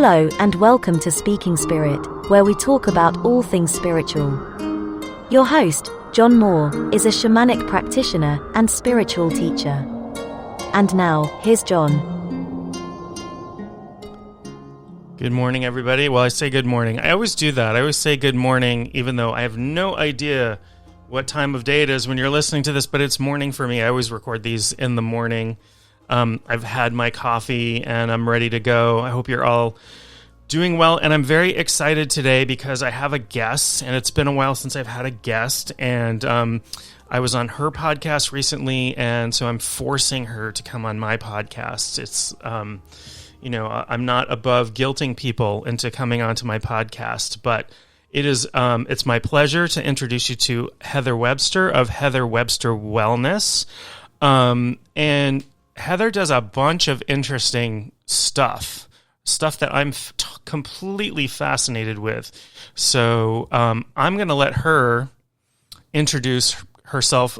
Hello and welcome to Speaking Spirit, where we talk about all things spiritual. Your host, John Moore, is a shamanic practitioner and spiritual teacher. And now, here's John. Good morning, everybody. Well, I say good morning. I always do that. I always say good morning, even though I have no idea what time of day it is when you're listening to this, but it's morning for me. I always record these in the morning. I've had my coffee and I'm ready to go. I hope you're all doing well. And I'm very excited today because I have a guest, and it's been a while since I've had a guest. And I was on her podcast recently, and so I'm forcing her to come on my podcast. It's, I'm not above guilting people into coming onto my podcast, but it's my pleasure to introduce you to Heather Webster of Heather Webster Wellness. And Heather does a bunch of interesting stuff that I'm completely fascinated with. So I'm going to let her introduce herself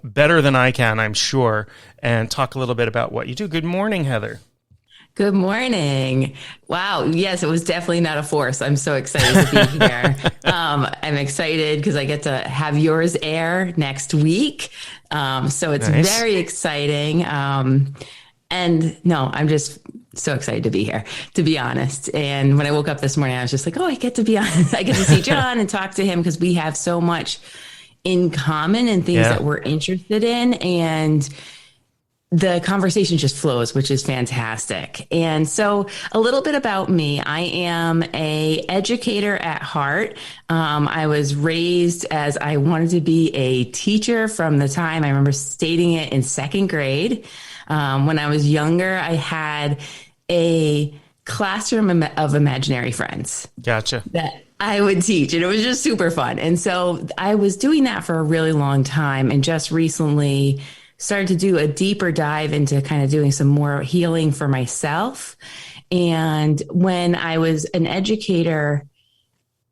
better than I can, I'm sure, and talk a little bit about what you do. Good morning, Heather. Good morning. Wow. Yes, it was definitely not a force. I'm so excited to be here. I'm excited because I get to have yours air next week. So it's nice. Very exciting. And no, I'm just so excited to be here, to be honest. And when I woke up this morning, I was just like, oh, I get to be honest. I get to see John and talk to him because we have so much in common and things that we're interested in. And the conversation just flows, which is fantastic. And so a little bit about me. I am an educator at heart. I was raised as I wanted to be a teacher from the time I remember stating it in second grade. When I was younger, I had a classroom of imaginary friends. Gotcha. That I would teach, and it was just super fun. And so I was doing that for a really long time, and just recently started to do a deeper dive into kind of doing some more healing for myself. And when I was an educator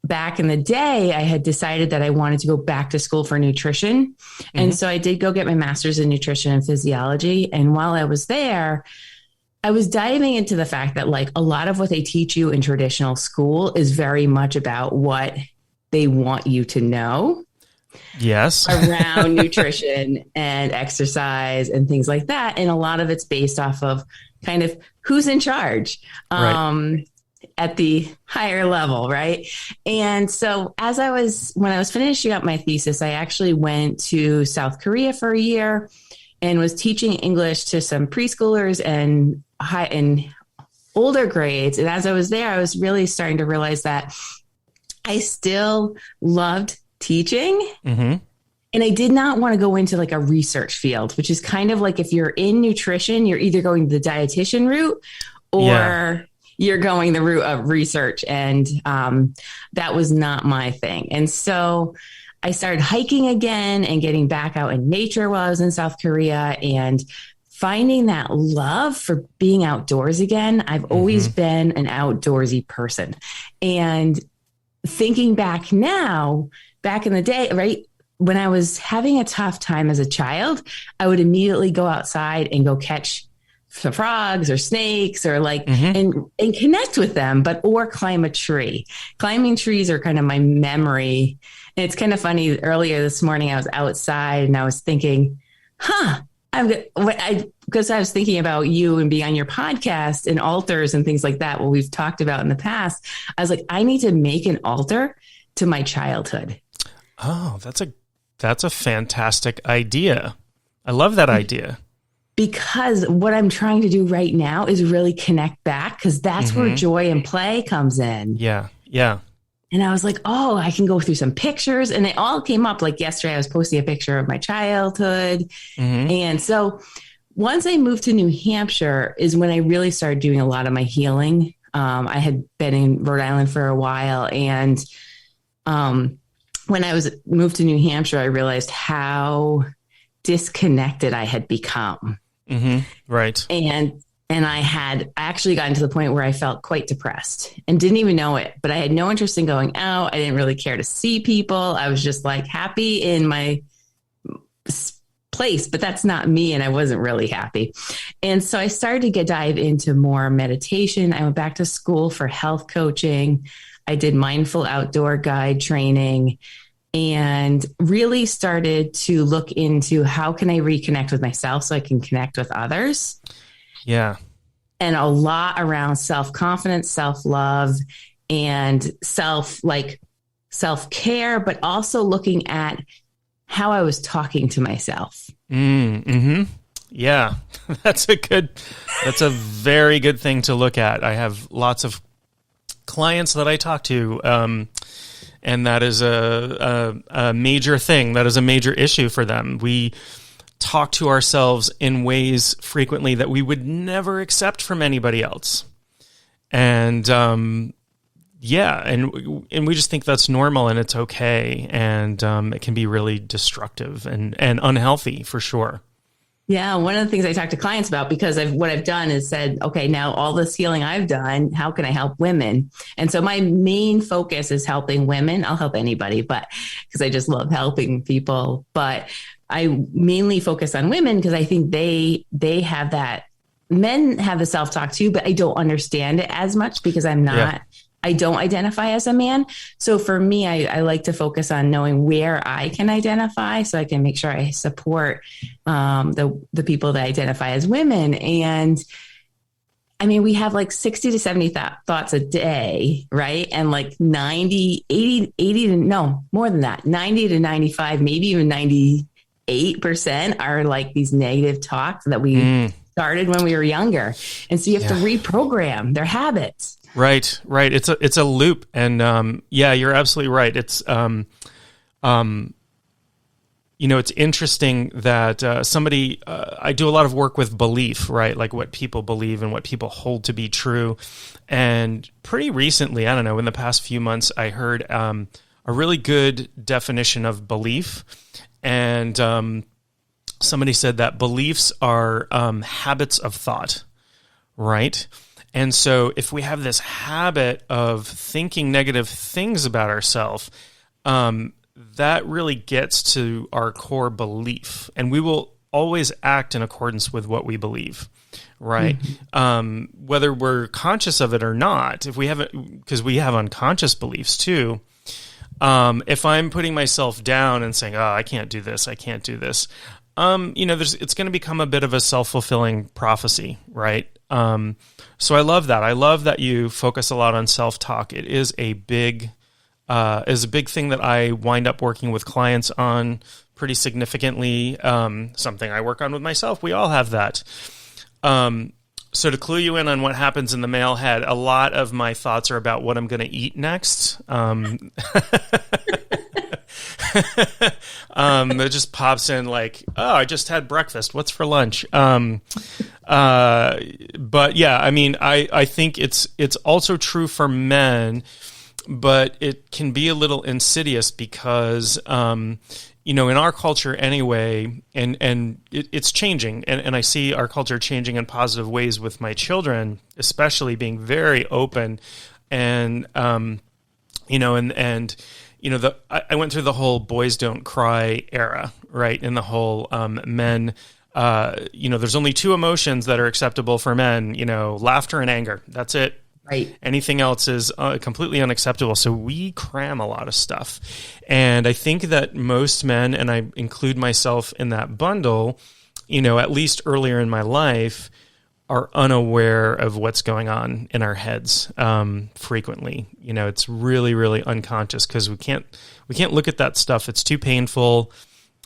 back in the day, I had decided that I wanted to go back to school for nutrition. Mm-hmm. And so I did go get my master's in nutrition and physiology. And while I was there, I was diving into the fact that like a lot of what they teach you in traditional school is very much about what they want you to know. Yes. Around nutrition and exercise and things like that. And a lot of it's based off of kind of who's in charge at the higher level. Right. And so when I was finishing up my thesis, I actually went to South Korea for a year and was teaching English to some preschoolers and older grades. And as I was there, I was really starting to realize that I still loved teaching. Mm-hmm. And I did not want to go into like a research field, which is kind of like if you're in nutrition, you're either going the dietitian route or you're going the route of research. And that was not my thing. And so I started hiking again and getting back out in nature while I was in South Korea and finding that love for being outdoors again. I've always been an outdoorsy person. And thinking back now, back in the day, right, when I was having a tough time as a child, I would immediately go outside and go catch some frogs or snakes or and connect with them, or climb a tree. Climbing trees are kind of my memory. And it's kind of funny. Earlier this morning, I was outside and I was thinking, because I was thinking about you and being on your podcast and altars and things like that, what we've talked about in the past. I was like, I need to make an altar to my childhood. Oh, that's a fantastic idea. I love that idea. Because what I'm trying to do right now is really connect back, because that's where joy and play comes in. Yeah. Yeah. And I was like, oh, I can go through some pictures. And they all came up. Like yesterday, I was posting a picture of my childhood. Mm-hmm. And so once I moved to New Hampshire is when I really started doing a lot of my healing. I had been in Rhode Island for a while. And when I moved to New Hampshire, I realized how disconnected I had become. Mm-hmm. Right. And I actually gotten to the point where I felt quite depressed and didn't even know it, but I had no interest in going out. I didn't really care to see people. I was just like happy in my place, but that's not me. And I wasn't really happy. And so I started to dive into more meditation. I went back to school for health coaching. I did mindful outdoor guide training and really started to look into how can I reconnect with myself so I can connect with others. Yeah. And a lot around self-confidence, self-love, and self-care, but also looking at how I was talking to myself. Mm-hmm. Yeah, that's a very good thing to look at. I have lots of clients that I talk to, and that is a major thing. That is a major issue for them. We talk to ourselves in ways frequently that we would never accept from anybody else. And yeah, and we just think that's normal and it's okay, and it can be really destructive and unhealthy for sure. Yeah, one of the things I talk to clients about, because what I've done is said, okay, now all this healing I've done, how can I help women? And so my main focus is helping women. I'll help anybody, but because I just love helping people. But I mainly focus on women because I think they have that. Men have the self-talk too, but I don't understand it as much because I'm not. Yeah. I don't identify as a man. So for me, I like to focus on knowing where I can identify so I can make sure I support the people that identify as women. And I mean, we have like 60 to 70 thoughts a day, right? And like 90 to no, more than that, 90 to 95, maybe even 98% are like these negative talks that we started when we were younger. And so you have to reprogram their habits. Right. It's a loop, and yeah, you're absolutely right. It's it's interesting that I do a lot of work with belief, right? Like what people believe and what people hold to be true. And pretty recently, I don't know, in the past few months, I heard a really good definition of belief, and somebody said that beliefs are habits of thought, right? And so if we have this habit of thinking negative things about ourselves, that really gets to our core belief. And we will always act in accordance with what we believe, right? Mm-hmm. Whether we're conscious of it or not, if we haven't, because we have unconscious beliefs too. If I'm putting myself down and saying, I can't do this, it's going to become a bit of a self-fulfilling prophecy, right? So I love that. I love that you focus a lot on self-talk. It is a big thing that I wind up working with clients on pretty significantly. Something I work on with myself. We all have that. So to clue you in on what happens in the male head, a lot of my thoughts are about what I'm going to eat next. It just pops in like, I just had breakfast. What's for lunch? But yeah, I mean, I think it's also true for men, but it can be a little insidious because, in our culture anyway, and it's changing, and I see our culture changing in positive ways with my children, especially being very open, and I went through the whole boys don't cry era, right? And the whole men, there's only two emotions that are acceptable for men, laughter and anger. That's it. Right. Anything else is completely unacceptable. So we cram a lot of stuff. And I think that most men, and I include myself in that bundle, at least earlier in my life, are unaware of what's going on in our heads frequently. It's really, really unconscious because we can't look at that stuff. It's too painful,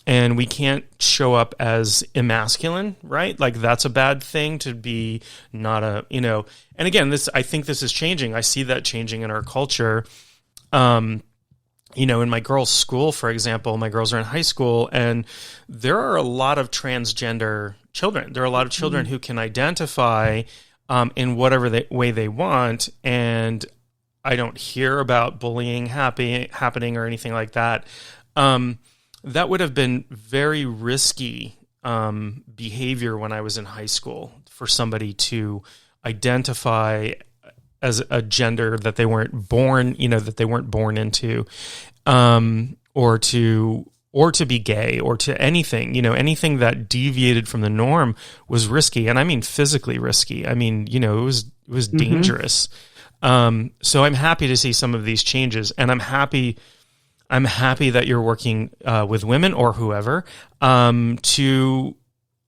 and we can't show up as emasculine, right? Like that's a bad thing to be not and again, I think this is changing. I see that changing in our culture. In my girls' school, for example, my girls are in high school, and there are a lot of transgender children. There are a lot of children who can identify in whatever way they want, and I don't hear about bullying happening or anything like that. That would have been very risky behavior when I was in high school for somebody to identify as a gender that they weren't born, into, or or to be gay or to anything, anything that deviated from the norm was risky. And I mean, physically risky. I mean, it was dangerous. So I'm happy to see some of these changes, and I'm happy that you're working with women or whoever to,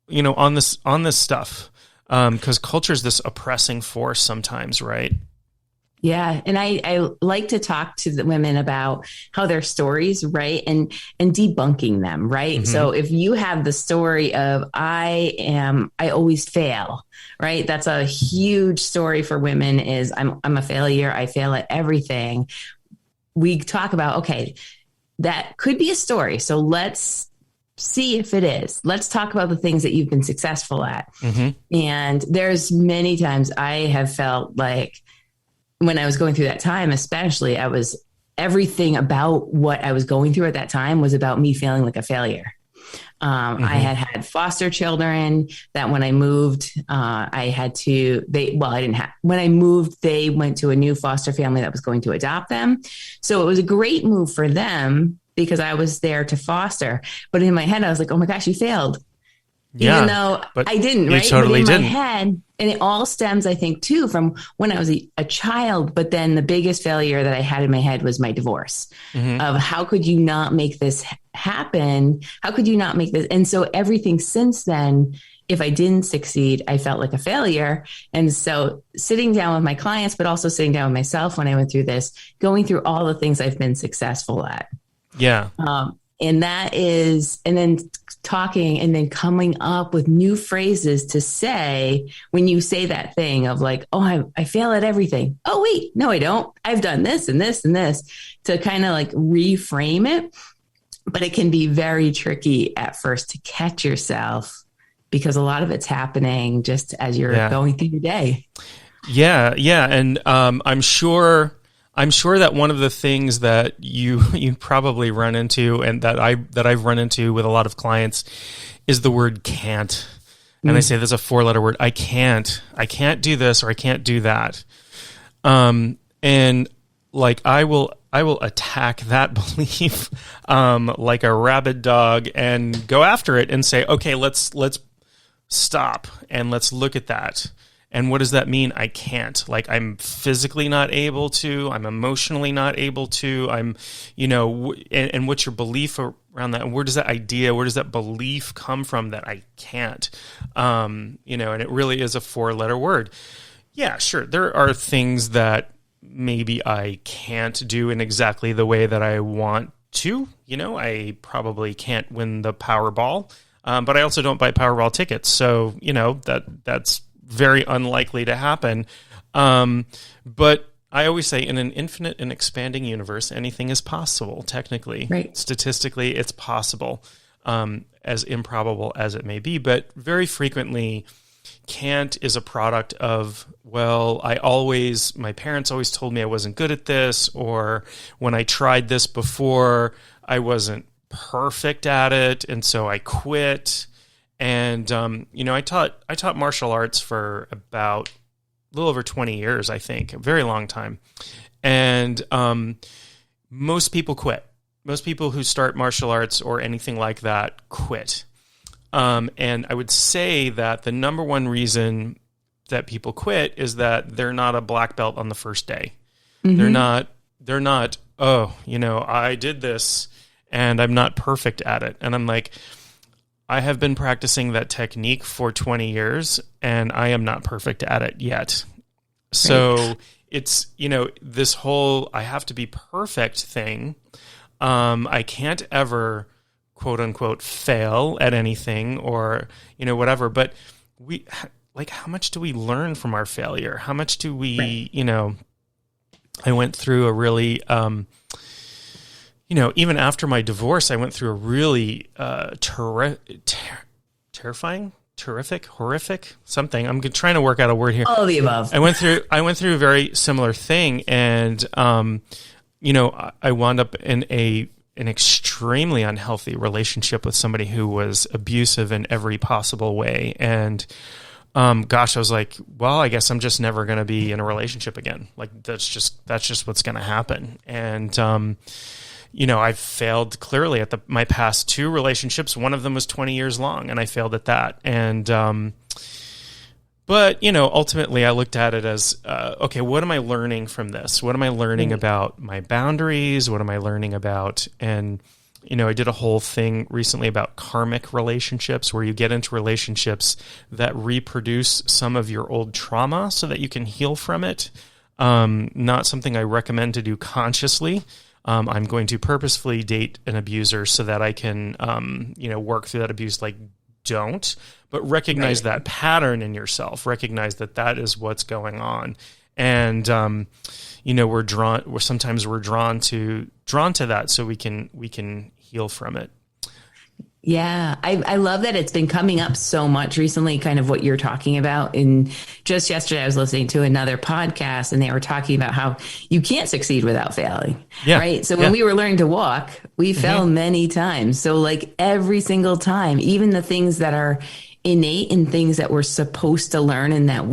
on this stuff, because culture is this oppressing force sometimes, right? Yeah. And I like to talk to the women about how their stories, right. And debunking them, right. Mm-hmm. So if you have the story of I always fail, right. That's a huge story for women is I'm a failure. I fail at everything. We talk about, okay, that could be a story. So let's see if it is. Let's talk about the things that you've been successful at. Mm-hmm. And there's many times I have felt like, when I was going through that time, especially, everything about what I was going through at that time was about me feeling like a failure. Mm-hmm. I had foster children that when I moved, when I moved, they went to a new foster family that was going to adopt them. So it was a great move for them because I was there to foster. But in my head, I was like, oh my gosh, you failed. Yeah, even though I didn't, right? Totally but in didn't. my head, and it all stems, I think, too, from when I was a child. But then the biggest failure that I had in my head was my divorce. Mm-hmm. Of how could you not make this happen? How could you not make this? And so everything since then, if I didn't succeed, I felt like a failure. And so sitting down with my clients, but also sitting down with myself when I went through this, going through all the things I've been successful at. Yeah. And that is, and then talking and then coming up with new phrases to say when you say that thing of like, oh, I fail at everything. Oh, wait, no, I don't. I've done this and this and this, to kind of like reframe it. But it can be very tricky at first to catch yourself because a lot of it's happening just as you're going through your day. Yeah. Yeah. And I'm sure that one of the things that you probably run into, and that I've run into with a lot of clients, is the word can't. And I say there's a 4-letter word. I can't do this, or I can't do that. And like I will attack that belief like a rabid dog and go after it and say, okay, let's stop and let's look at that. And what does that mean? I can't. Like, I'm physically not able to. I'm emotionally not able to. And what's your belief around that? And where does that belief come from that I can't? And it really is a 4-letter word. Yeah, sure. There are things that maybe I can't do in exactly the way that I want to. I probably can't win the Powerball, but I also don't buy Powerball tickets. So, that's very unlikely to happen. But I always say in an infinite and expanding universe, anything is possible, technically. Right. Statistically, it's possible, as improbable as it may be. But very frequently, can't is a product of, well, my parents always told me I wasn't good at this, or when I tried this before, I wasn't perfect at it, and so I quit. And, I taught martial arts for about a little over 20 years, I think, a very long time. And most people quit. Most people who start martial arts or anything like that quit. And I would say that the number one reason that people quit is that they're not a black belt on the first day. Mm-hmm. They're not, I did this and I'm not perfect at it. And I'm like, I have been practicing that technique for 20 years and I am not perfect at it yet. So it's, this whole I have to be perfect thing. I can't ever, quote unquote, fail at anything or, whatever. But how much do we learn from our failure? How much do we, I went through a really, even after my divorce, I went through a really terrifying, terrific, horrific, something. I'm trying to work out a word here. All of the above. I went through a very similar thing, and I wound up in an extremely unhealthy relationship with somebody who was abusive in every possible way. And I was like, well, I guess I'm just never going to be in a relationship again. Like that's just what's going to happen. And I've failed clearly at my past 2 relationships. One of them was 20 years long, and I failed at that. And, but, ultimately I looked at it as, okay, what am I learning from this? What am I learning about my boundaries? What am I learning about? And, I did a whole thing recently about karmic relationships, where you get into relationships that reproduce some of your old trauma so that you can heal from it. Not something I recommend to do consciously. I'm going to purposefully date an abuser so that I can, work through that abuse. Like, don't, but recognize that pattern in yourself. Recognize that is what's going on. And, sometimes we're drawn to that so we can heal from it. Yeah, I love that it's been coming up so much recently, kind of what you're talking about. And just yesterday, I was listening to another podcast, and they were talking about how you can't succeed without failing. Yeah. Right. So when we were learning to walk, we fell many times. So like every single time, even the things that are innate and things that we're supposed to learn and that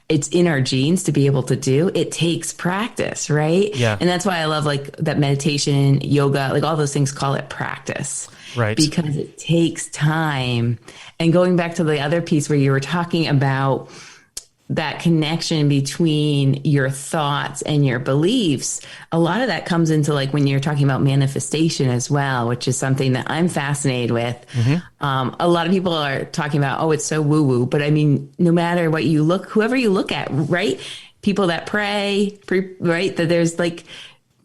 it's in our genes to be able to do, it takes practice, right? Yeah. And that's why I love like that meditation, yoga, like all those things, call it practice. Right. Because it takes time. And going back to the other piece where you were talking about that connection between your thoughts and your beliefs, a lot of that comes into like when you're talking about manifestation as well, which is something that I'm fascinated with. A lot of people are talking about, oh, it's so woo woo, but I mean, no matter what you look, whoever you look at, right? People that pray, right? That there's like,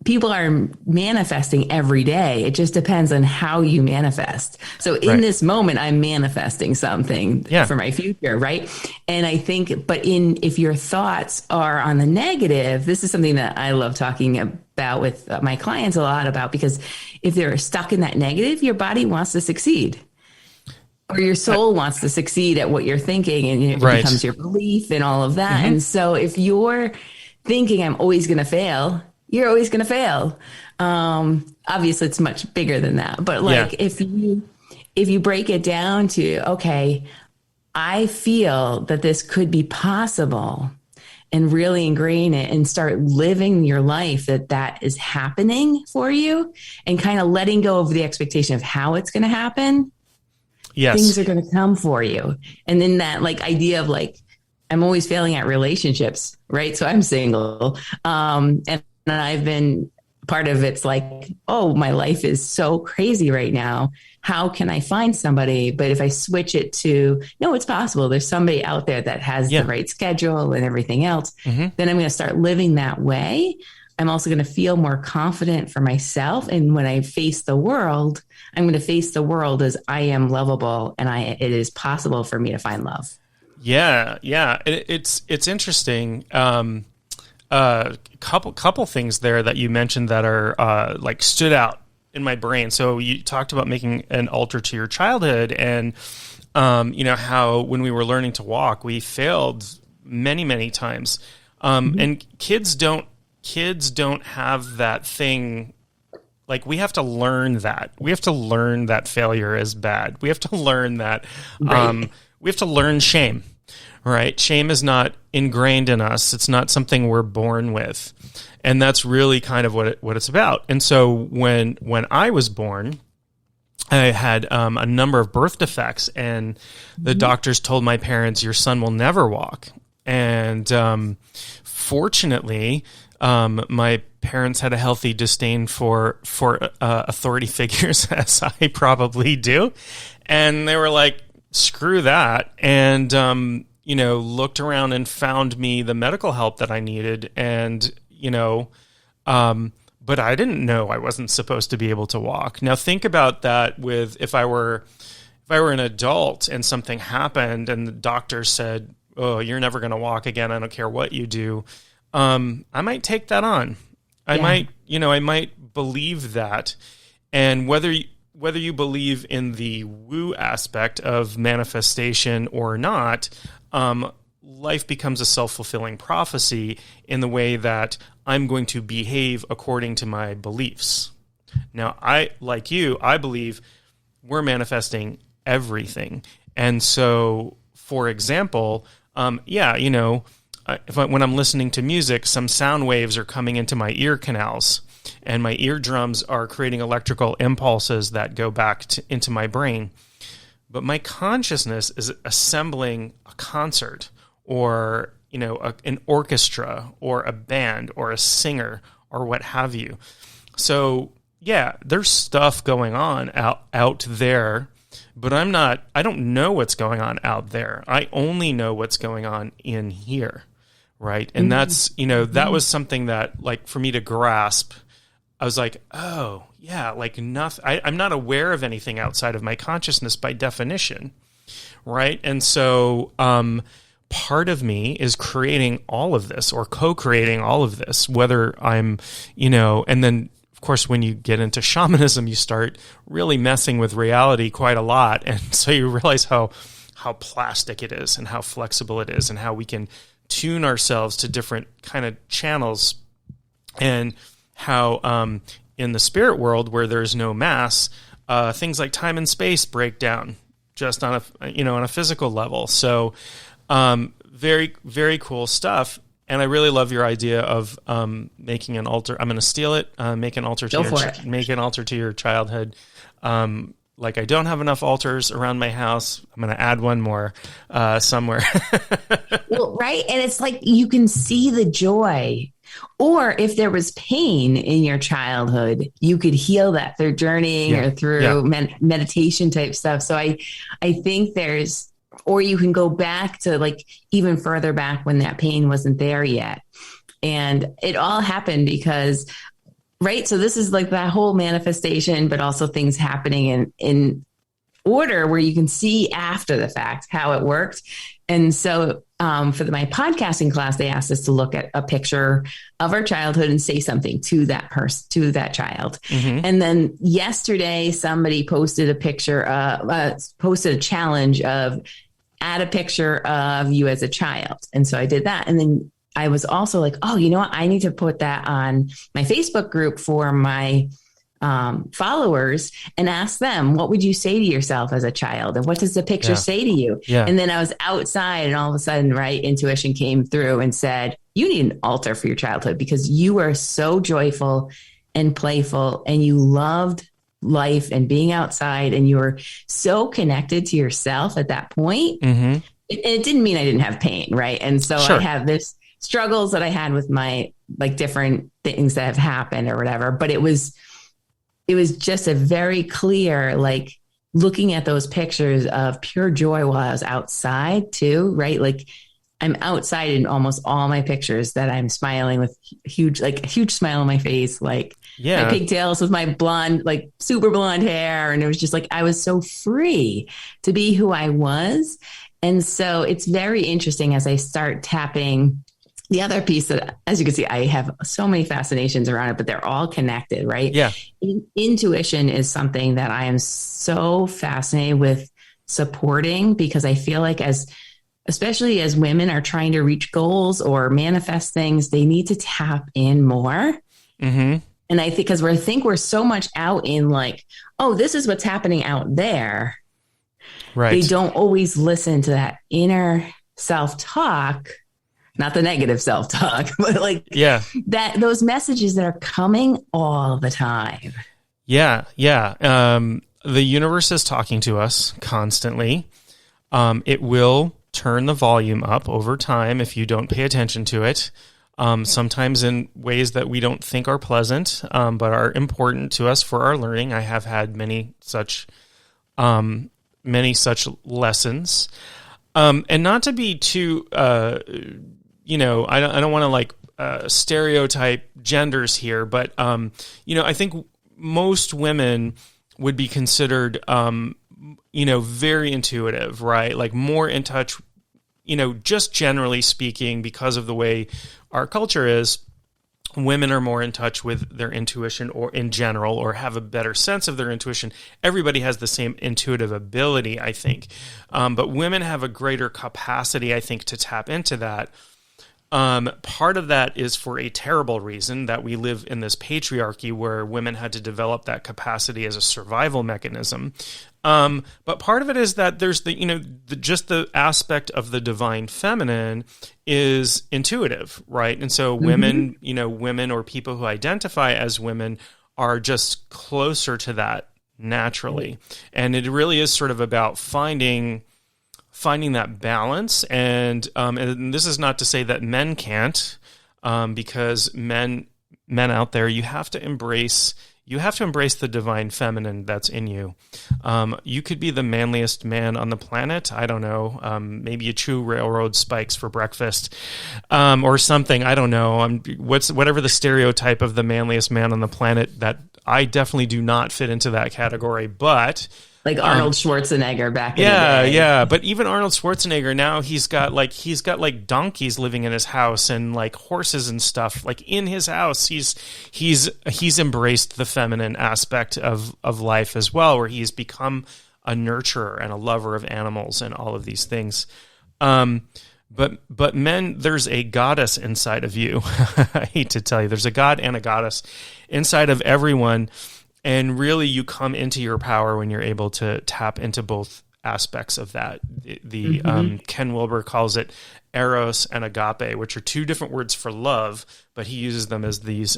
people are manifesting every day. It just depends on how you manifest. So in this moment, I'm manifesting something for my future, right? And I think, but if your thoughts are on the negative, this is something that I love talking about with my clients a lot about, because if they're stuck in that negative, your body wants to succeed. Or your soul wants to succeed at what you're thinking, and it becomes your belief and all of that. And so if you're thinking, I'm always going to fail, you're always going to fail. Obviously it's much bigger than that, but like if you break it down to, okay, I feel that this could be possible, and really ingrain it and start living your life that is happening for you, and kind of letting go of the expectation of how it's going to happen. Yes. Things are going to come for you. And then that like idea of like, I'm always failing at relationships, right? So I'm single. And I've been part of it's like, oh, my life is so crazy right now. How can I find somebody? But if I switch it to, no, it's possible. There's somebody out there that has the right schedule and everything else. Then I'm going to start living that way. I'm also going to feel more confident for myself. And when I face the world, I'm going to face the world as I am lovable, and it is possible for me to find love. Yeah. It's interesting. Couple things there that you mentioned that are like stood out in my brain. So you talked about making an altar to your childhood, and how when we were learning to walk, we failed many times. And kids don't have that thing. Like, we have to learn that. We have to learn that failure is bad. We have to learn that. We have to learn shame. Right? Shame is not ingrained in us. It's not something we're born with. And that's really kind of what it's about. And so when I was born, I had a number of birth defects, and the doctors told my parents, your son will never walk. And fortunately, my parents had a healthy disdain for authority figures, as I probably do. And they were like, screw that. And looked around and found me the medical help that I needed. And, but I didn't know I wasn't supposed to be able to walk. Now think about that with, if I were an adult and something happened and the doctor said, oh, you're never going to walk again, I don't care what you do. I might take that on. I might believe that. And whether you believe in the woo aspect of manifestation or not, life becomes a self-fulfilling prophecy in the way that I'm going to behave according to my beliefs. Now, I believe we're manifesting everything. And so, for example, when I'm listening to music, some sound waves are coming into my ear canals. and my eardrums are creating electrical impulses that go back into my brain. But my consciousness is assembling a concert, or an orchestra, or a band, or a singer, or what have you. So yeah, there's stuff going on out there, but I don't know what's going on out there. I only know what's going on in here, right? And that's, that was something that, like, for me to grasp, I was like, oh yeah, like nothing, I'm not aware of anything outside of my consciousness by definition, right? And so, part of me is creating all of this, or co-creating all of this, whether I'm, and then of course, when you get into shamanism, you start really messing with reality quite a lot. And so you realize how plastic it is, and how flexible it is, and how we can tune ourselves to different kind of channels, and how, in the spirit world where there's no mass, things like time and space break down just on a physical level. So, very, very cool stuff. And I really love your idea of making an altar. I'm going to steal it. Make an altar to your childhood. Like, I don't have enough altars around my house. I'm going to add one more somewhere. Well, right. And it's like you can see the joy. Or if there was pain in your childhood, you could heal that through journeying or through meditation type stuff. So I think or you can go back to, like, even further back when that pain wasn't there yet. And it all happened because, right? So this is like that whole manifestation, but also things happening in order where you can see after the fact how it worked. And so for my podcasting class, they asked us to look at a picture of our childhood and say something to that person, to that child. Mm-hmm. And then yesterday, somebody posted a picture, posted a challenge of add a picture of you as a child. And so I did that. And then I was also like, oh, you know what? I need to put that on my Facebook group for my followers and ask them, what would you say to yourself as a child? And what does the picture say to you? Yeah. And then I was outside, and all of a sudden, right, intuition came through and said, you need an altar for your childhood, because you were so joyful and playful, and you loved life and being outside, and you were so connected to yourself at that point. Mm-hmm. It didn't mean I didn't have pain, right? And so I have this struggles that I had with my, like, different things that have happened or whatever, but it was just a very clear, like, looking at those pictures of pure joy while I was outside too, right? Like, I'm outside in almost all my pictures that I'm smiling with a huge smile on my face, like my pigtails with my blonde, like super blonde hair. And it was just like, I was so free to be who I was. And so it's very interesting as I start tapping the other piece that, as you can see, I have so many fascinations around it, but they're all connected, right? Yeah. Intuition is something that I am so fascinated with supporting, because I feel like especially as women are trying to reach goals or manifest things, they need to tap in more. Mm-hmm. And I think because we're so much out in, like, oh, this is what's happening out there. Right. They don't always listen to that inner self-talk. Not the negative self-talk, but like that, those messages that are coming all the time. Yeah. Yeah. The universe is talking to us constantly. It will turn the volume up over time if you don't pay attention to it. Sometimes in ways that we don't think are pleasant, but are important to us for our learning. I have had many such lessons. And not to be too, I don't want to, like, stereotype genders here, but, I think most women would be considered, very intuitive, right? Like, more in touch, just generally speaking, because of the way our culture is, women are more in touch with their intuition, or in general, or have a better sense of their intuition. Everybody has the same intuitive ability, I think. But women have a greater capacity, I think, to tap into that. Part of that is for a terrible reason, that we live in this patriarchy where women had to develop that capacity as a survival mechanism. But part of it is that there's just the aspect of the divine feminine is intuitive, right? And so women or people who identify as women are just closer to that naturally. And it really is sort of about finding that balance. And this is not to say that men can't, because men out there, you have to embrace the divine feminine that's in you. You could be the manliest man on the planet. I don't know. Maybe you chew railroad spikes for breakfast, or something. I don't know. Whatever the stereotype of the manliest man on the planet, that I definitely do not fit into that category, but like Arnold Schwarzenegger back in the day. Yeah. But even Arnold Schwarzenegger now, he's got donkeys living in his house and like horses and stuff like in his house. He's embraced the feminine aspect of life as well, where he's become a nurturer and a lover of animals and all of these things. But men, there's a goddess inside of you. I hate to tell you, there's a god and a goddess inside of everyone. And really, you come into your power when you're able to tap into both aspects of that. Ken Wilber calls it eros and agape, which are two different words for love, but he uses them as these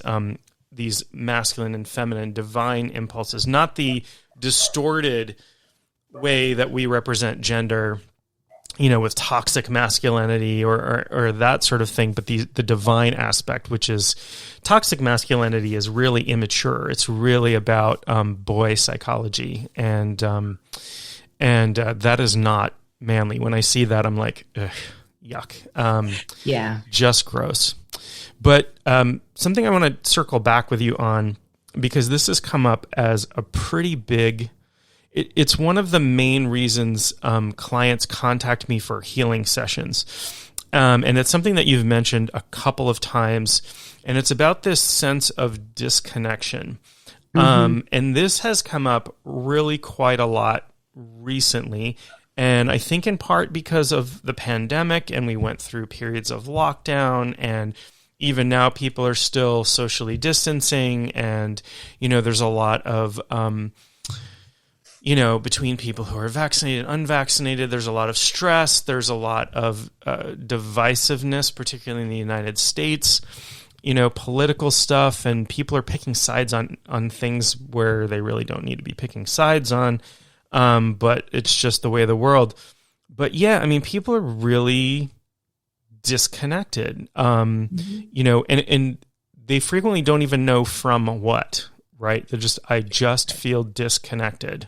masculine and feminine divine impulses, not the distorted way that we represent gender, with toxic masculinity or that sort of thing, but the divine aspect, which is toxic masculinity, is really immature. It's really about boy psychology, and that is not manly. When I see that, I'm like, ugh, yuck. Just gross. But something I want to circle back with you on, because this has come up as a pretty big. It's one of the main reasons clients contact me for healing sessions. And it's something that you've mentioned a couple of times, and it's about this sense of disconnection. And this has come up really quite a lot recently, and I think in part because of the pandemic, and we went through periods of lockdown, and even now people are still socially distancing, and, there's a lot of... between people who are vaccinated and unvaccinated, there's a lot of stress. There's a lot of divisiveness, particularly in the United States, political stuff, and people are picking sides on things where they really don't need to be picking sides on. But it's just the way of the world. But yeah, I mean, people are really disconnected, and they frequently don't even know from what, right? I just feel disconnected.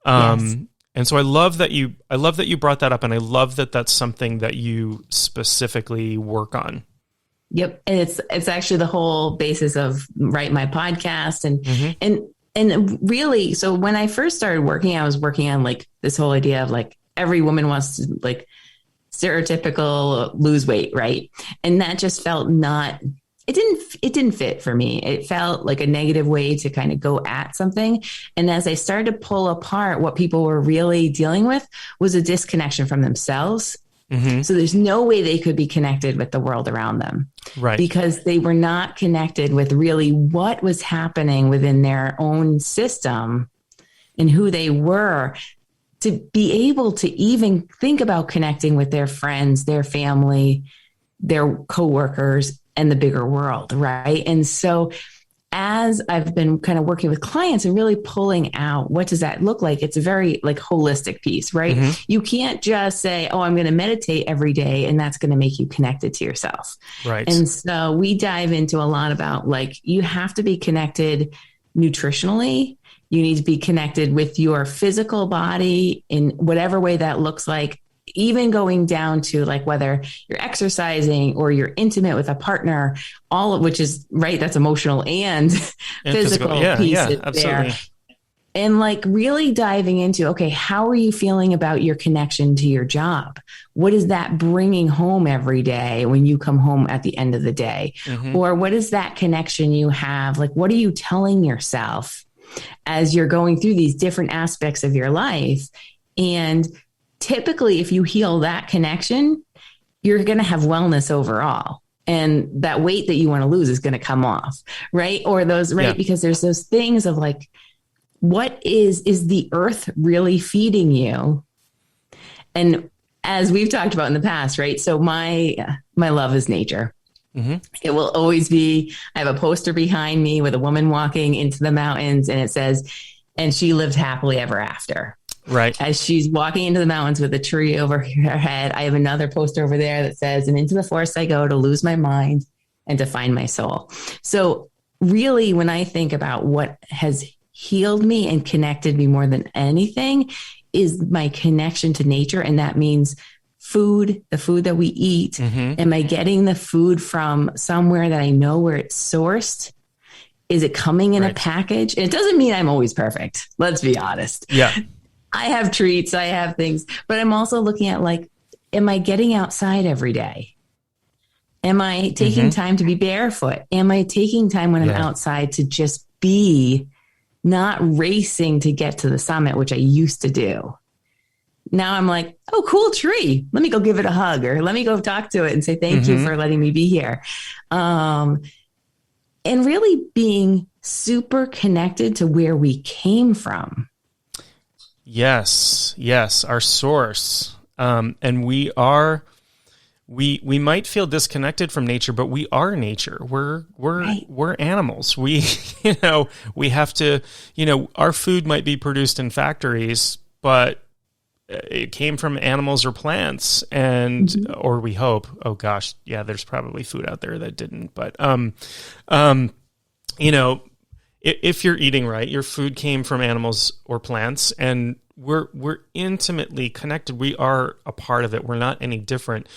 Yes. And so I love that you brought that up, and I love that that's something that you specifically work on. Yep. And it's actually the whole basis of my podcast and really, so when I first started working, I was working on like this whole idea of like every woman wants to like stereotypical lose weight. Right. And that just felt it didn't fit for me. It felt like a negative way to kind of go at something. And as I started to pull apart, what people were really dealing with was a disconnection from themselves. So there's no way they could be connected with the world around them. Right. Because they were not connected with really what was happening within their own system and who they were, to be able to even think about connecting with their friends, their family, their coworkers, and the bigger world, right? And so as I've been kind of working with clients and really pulling out, what does that look like? It's a very like holistic piece, right? You can't just say, oh, I'm going to meditate every day and that's going to make you connected to yourself. Right. And so we dive into a lot about like, you have to be connected nutritionally. You need to be connected with your physical body in whatever way that looks like, even going down to like whether you're exercising or you're intimate with a partner, all of which is right. That's emotional and physical piece there. And like really diving into, okay, how are you feeling about your connection to your job? What is that bringing home every day when you come home at the end of the day? Or what is that connection you have? Like, what are you telling yourself as you're going through these different aspects of your life? And typically, if you heal that connection, you're going to have wellness overall. And that weight that you want to lose is going to come off, right? Or those, right? Yeah. Because there's those things of like, what is the earth really feeding you? And as we've talked about in the past, right? So my love is nature. Mm-hmm. It will always be, I have a poster behind me with a woman walking into the mountains, and it says, and she lived happily ever after. Right. As she's walking into the mountains with a tree over her head, I have another poster over there that says, and into the forest I go to lose my mind and to find my soul. So really, when I think about what has healed me and connected me more than anything is my connection to nature. And that means food, the food that we eat. Mm-hmm. Am I getting the food from somewhere that I know where it's sourced? Is it coming in a package? And it doesn't mean I'm always perfect. Let's be honest. Yeah. I have treats, I have things, but I'm also looking at like, am I getting outside every day? Am I taking time to be barefoot? Am I taking time when I'm outside to just be, not racing to get to the summit, which I used to do? Now I'm like, oh, cool tree. Let me go give it a hug, or let me go talk to it and say, thank you for letting me be here. And really being super connected to where we came from. Yes, our source. And we might feel disconnected from nature, but we are nature. We're animals. We have to, our food might be produced in factories, but it came from animals or plants, and, or we hope, oh gosh, yeah, there's probably food out there that didn't, but, if you're eating right, your food came from animals or plants, and we're intimately connected. We are a part of it. We're not any different.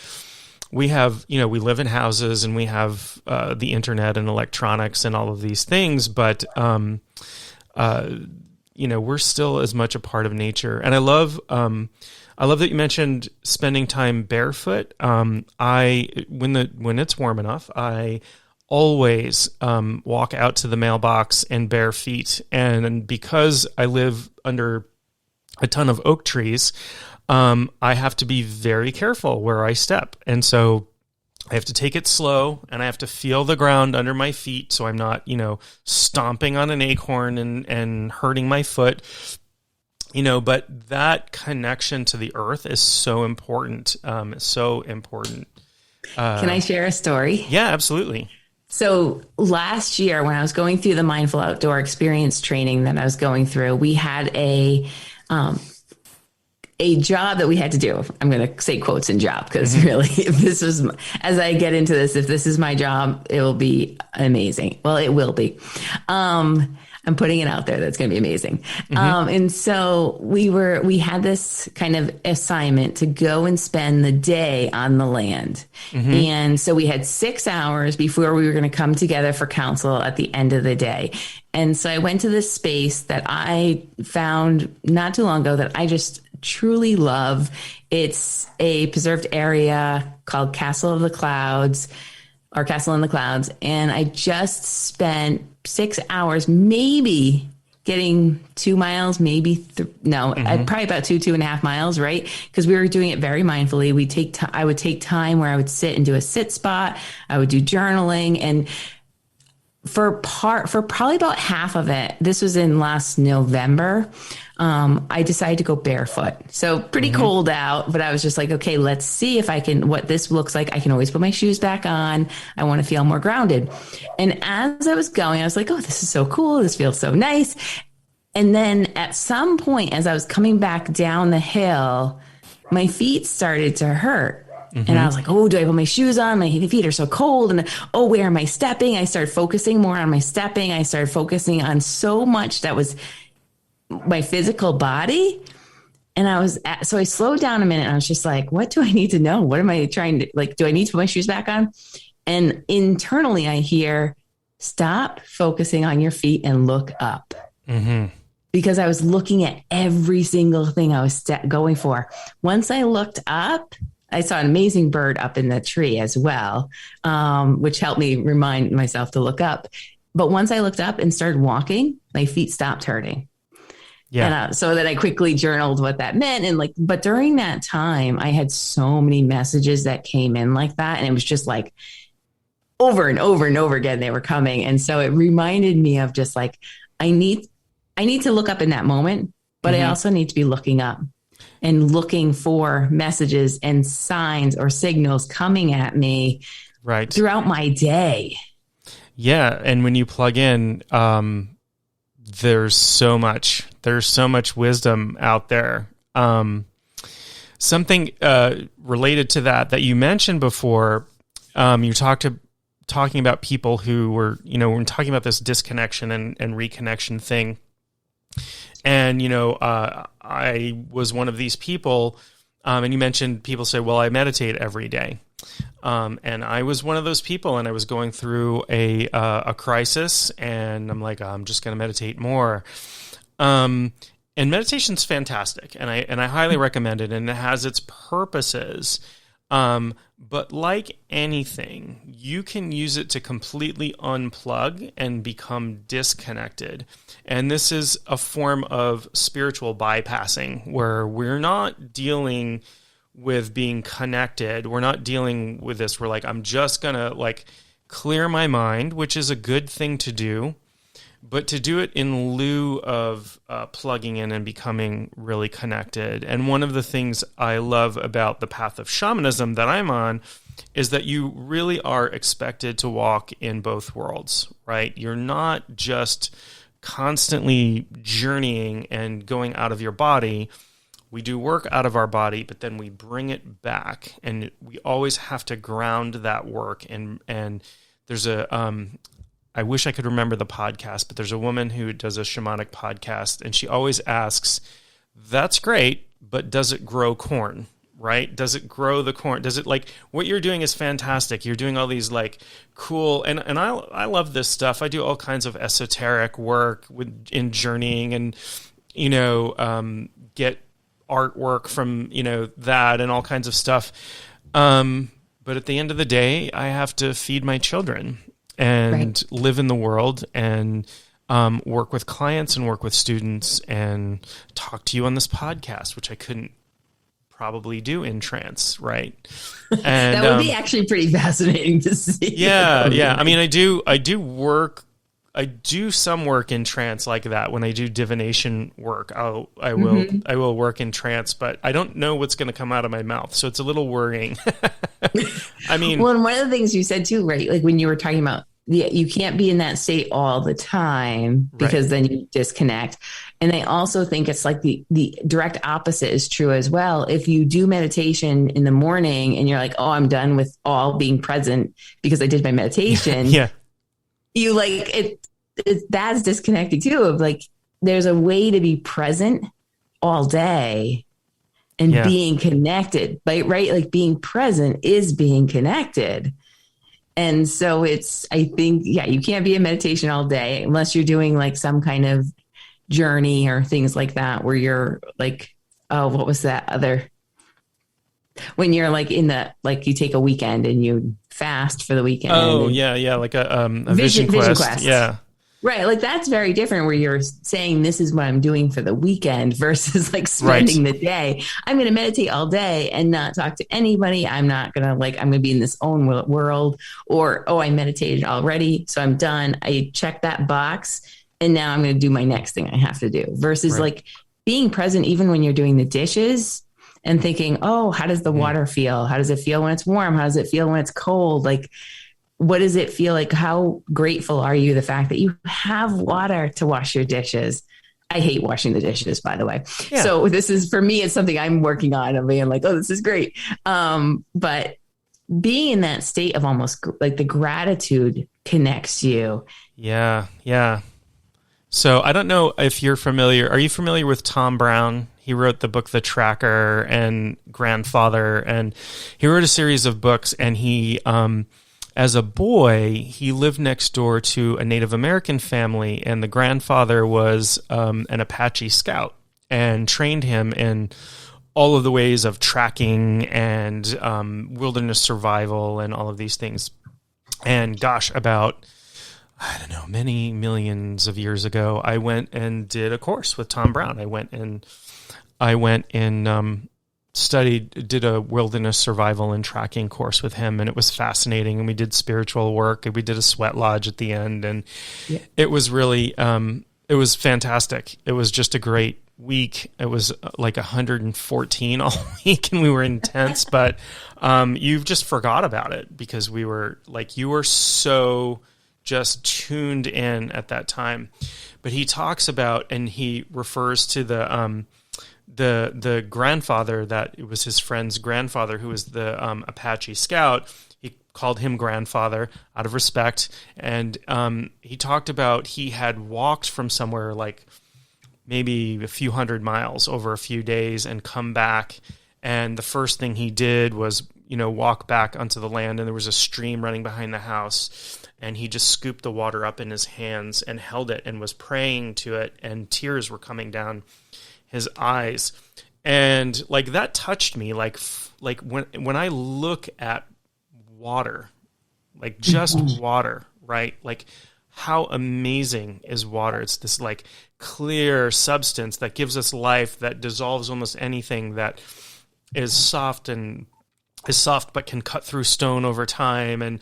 We have, we live in houses, and we have the internet and electronics and all of these things, but we're still as much a part of nature. And I love that you mentioned spending time barefoot. When it's warm enough, I always walk out to the mailbox in bare feet. And because I live under a ton of oak trees, I have to be very careful where I step. And so I have to take it slow, and I have to feel the ground under my feet so I'm not, stomping on an acorn and hurting my foot. But that connection to the earth is so important. Can I share a story? Yeah, absolutely. So last year, when I was going through the Mindful Outdoor Experience training that I was going through, we had a job that we had to do. I'm going to say quotes in job, because really, if this was, as I get into this, if this is my job, it will be amazing. Well, it will be. I'm putting it out there. That's going to be amazing. And so we had this kind of assignment to go and spend the day on the land. And so we had 6 hours before we were going to come together for council at the end of the day. And so I went to this space that I found not too long ago that I just truly love. It's a preserved area called Castle in the Clouds. And I just spent 6 hours, maybe getting 2 miles, probably about 2.5 miles, right? Because we were doing it very mindfully. I would take time where I would sit and do a sit spot. I would do journaling, and for probably about half of it, this was in last November, I decided to go barefoot. So pretty cold out, but I was just like, okay, let's see if I can, what this looks like. I can always put my shoes back on. I want to feel more grounded. And as I was going, I was like, oh, this is so cool. This feels so nice. And then at some point, as I was coming back down the hill, my feet started to hurt. And I was like, oh, do I put my shoes on? My feet are so cold. And oh, where am I stepping? I started focusing more on my stepping. I started focusing on so much that was my physical body. And so I slowed down a minute, and I was just like, what do I need to know? What am I trying to, do I need to put my shoes back on? And internally I hear, stop focusing on your feet and look up. Because I was looking at every single thing I was going for. Once I looked up, I saw an amazing bird up in the tree as well, which helped me remind myself to look up. But once I looked up and started walking, my feet stopped hurting. Yeah. And so that I quickly journaled what that meant. And like, but during that time, I had so many messages that came in like that. And it was just like over and over and over again, they were coming. And so it reminded me of just like, I need to look up in that moment, but I also need to be looking up and looking for messages and signs or signals coming at me throughout my day. Yeah. And when you plug in, there's so much wisdom out there. Something related to that you mentioned before, you talking about people who were, we're talking about this disconnection and reconnection thing. And, I was one of these people, and you mentioned people say, well, I meditate every day. And I was one of those people, and I was going through a crisis, and I'm like, I'm just going to meditate more. And meditation's fantastic, and I highly recommend it, and it has its purposes. But like anything, you can use it to completely unplug and become disconnected. And this is a form of spiritual bypassing, where we're not dealing with being connected. We're not dealing with this. We're like, I'm just going to like clear my mind, which is a good thing to do, but to do it in lieu of plugging in and becoming really connected. And one of the things I love about the path of shamanism that I'm on is that you really are expected to walk in both worlds, right? You're not just constantly journeying and going out of your body. We do work out of our body, but then we bring it back, and we always have to ground that work. And there's I wish I could remember the podcast, but there's a woman who does a shamanic podcast, and she always asks, that's great, but does it grow corn, right? Does it grow the corn? Does it, like, what you're doing is fantastic. You're doing all these like cool, and I love this stuff. I do all kinds of esoteric work in journeying, and, get artwork from, that and all kinds of stuff. But at the end of the day, I have to feed my children and live in the world and work with clients and work with students and talk to you on this podcast, which I couldn't probably do in trance, right? And that would be actually pretty fascinating to see. Yeah. I mean, I do some work in trance like that. When I do divination work, I will work in trance, but I don't know what's going to come out of my mouth, so it's a little worrying. I mean, well, and one of the things you said too, right? Like when you were talking about, you can't be in that state all the time because then you disconnect. And I also think it's like the direct opposite is true as well. If you do meditation in the morning and you're like, oh, I'm done with all being present because I did my meditation. You like it, that's disconnecting too, of like, there's a way to be present all day and being connected, right? Like being present is being connected. And so I think, you can't be in meditation all day unless you're doing like some kind of journey or things like that, where you're like, oh, what was that other, when you're like like you take a weekend and you fast for the weekend. Oh, like a vision quest. Yeah. Right. Like that's very different, where you're saying this is what I'm doing for the weekend versus like spending the day. I'm going to meditate all day and not talk to anybody. I'm not going to I'm going to be in this own world, or, oh, I meditated already, so I'm done. I checked that box and now I'm going to do my next thing I have to do, versus like being present, even when you're doing the dishes and thinking, oh, how does the water feel? How does it feel when it's warm? How does it feel when it's cold? Like, what does it feel like? How grateful are you the fact that you have water to wash your dishes? I hate washing the dishes, by the way. Yeah. So this is, for me, it's something I'm working on. I'm being like, oh, this is great. But being in that state of almost like the gratitude connects you. Yeah. So I don't know if you're familiar. Are you familiar with Tom Brown? He wrote the book The Tracker and Grandfather, and he wrote a series of books, and he, as a boy, he lived next door to a Native American family, and the grandfather was an Apache scout and trained him in all of the ways of tracking and wilderness survival and all of these things. And gosh, about I don't know, many millions of years ago, I went and did a course with Tom Brown. I went and did a wilderness survival and tracking course with him, and it was fascinating. And we did spiritual work, and we did a sweat lodge at the end, and it was really, it was fantastic. It was just a great week. It was like 114 all week, and we were intense, but you've just forgot about it because we were like, you were so just tuned in at that time. But he talks about, and he refers to the grandfather, that it was his friend's grandfather, who was the Apache scout. He called him grandfather out of respect. And he talked about he had walked from somewhere like maybe a few hundred miles over a few days and come back. And the first thing he did was, walk back onto the land, and there was a stream running behind the house. And he just scooped the water up in his hands and held it and was praying to it, and tears were coming down his eyes. And like that touched me, like when I look at water, like just water, right? Like how amazing is water? It's this like clear substance that gives us life, that dissolves almost anything, that is soft but can cut through stone over time, and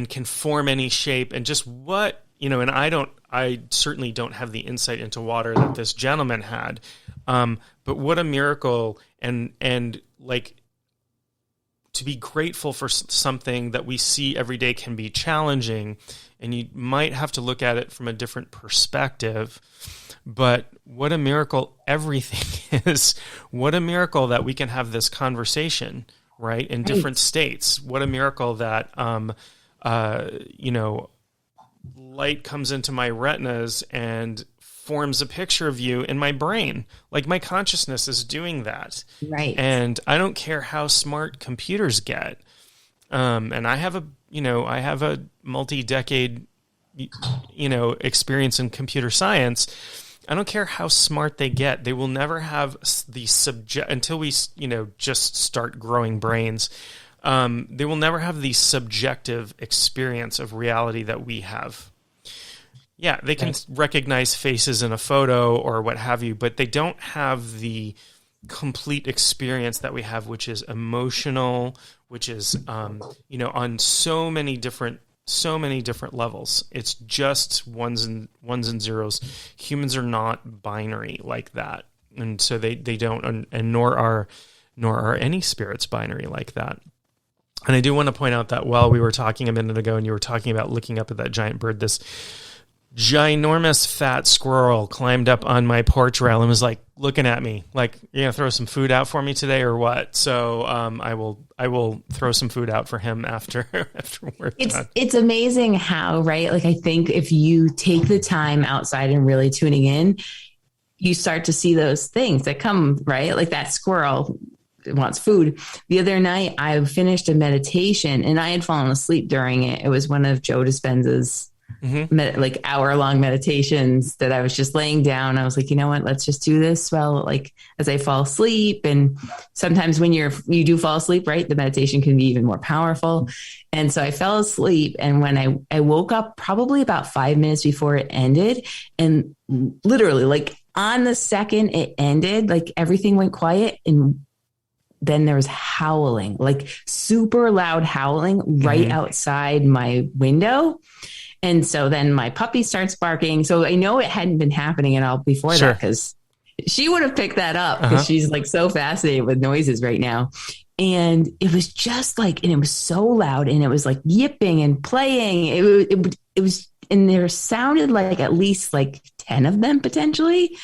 can form any shape. And just what, and I certainly don't have the insight into water that this gentleman had. But what a miracle, and like to be grateful for something that we see every day can be challenging, and you might have to look at it from a different perspective. But what a miracle everything is. What a miracle that we can have this conversation, right, in different states. What a miracle that, light comes into my retinas and forms a picture of you in my brain. Like my consciousness is doing that. Right. And I don't care how smart computers get. And I have a multi-decade, experience in computer science. I don't care how smart they get. They will never have the until we, just start growing brains. They will never have the subjective experience of reality that we have. Yeah, they can recognize faces in a photo or what have you, but they don't have the complete experience that we have, which is emotional, which is, on so many different levels. It's just ones and zeros. Humans are not binary like that, and so they don't, and nor are any spirits binary like that. And I do want to point out that while we were talking a minute ago, and you were talking about looking up at that giant bird, this ginormous fat squirrel climbed up on my porch rail and was like looking at me like, "You gonna throw some food out for me today or what?" So I will throw some food out for him after we're done. It's amazing how, right? Like I think if you take the time outside and really tuning in, you start to see those things that come, right? Like that squirrel wants food. The other night I finished a meditation and I had fallen asleep during it. It was one of Joe Dispenza's like hour-long meditations that I was just laying down. I was like, you know what, let's just do this. Well, like as I fall asleep, and sometimes when you do fall asleep, right, the meditation can be even more powerful. And so I fell asleep. And when I woke up probably about 5 minutes before it ended, and literally like on the second it ended, like everything went quiet, and then there was howling, like super loud howling right outside my window. And so then my puppy starts barking. So I know it hadn't been happening at all before that, because she would have picked that up, because she's like so fascinated with noises right now. And it was just like, and it was so loud, and it was like yipping and playing. It was, and there sounded like at least like 10 of them potentially.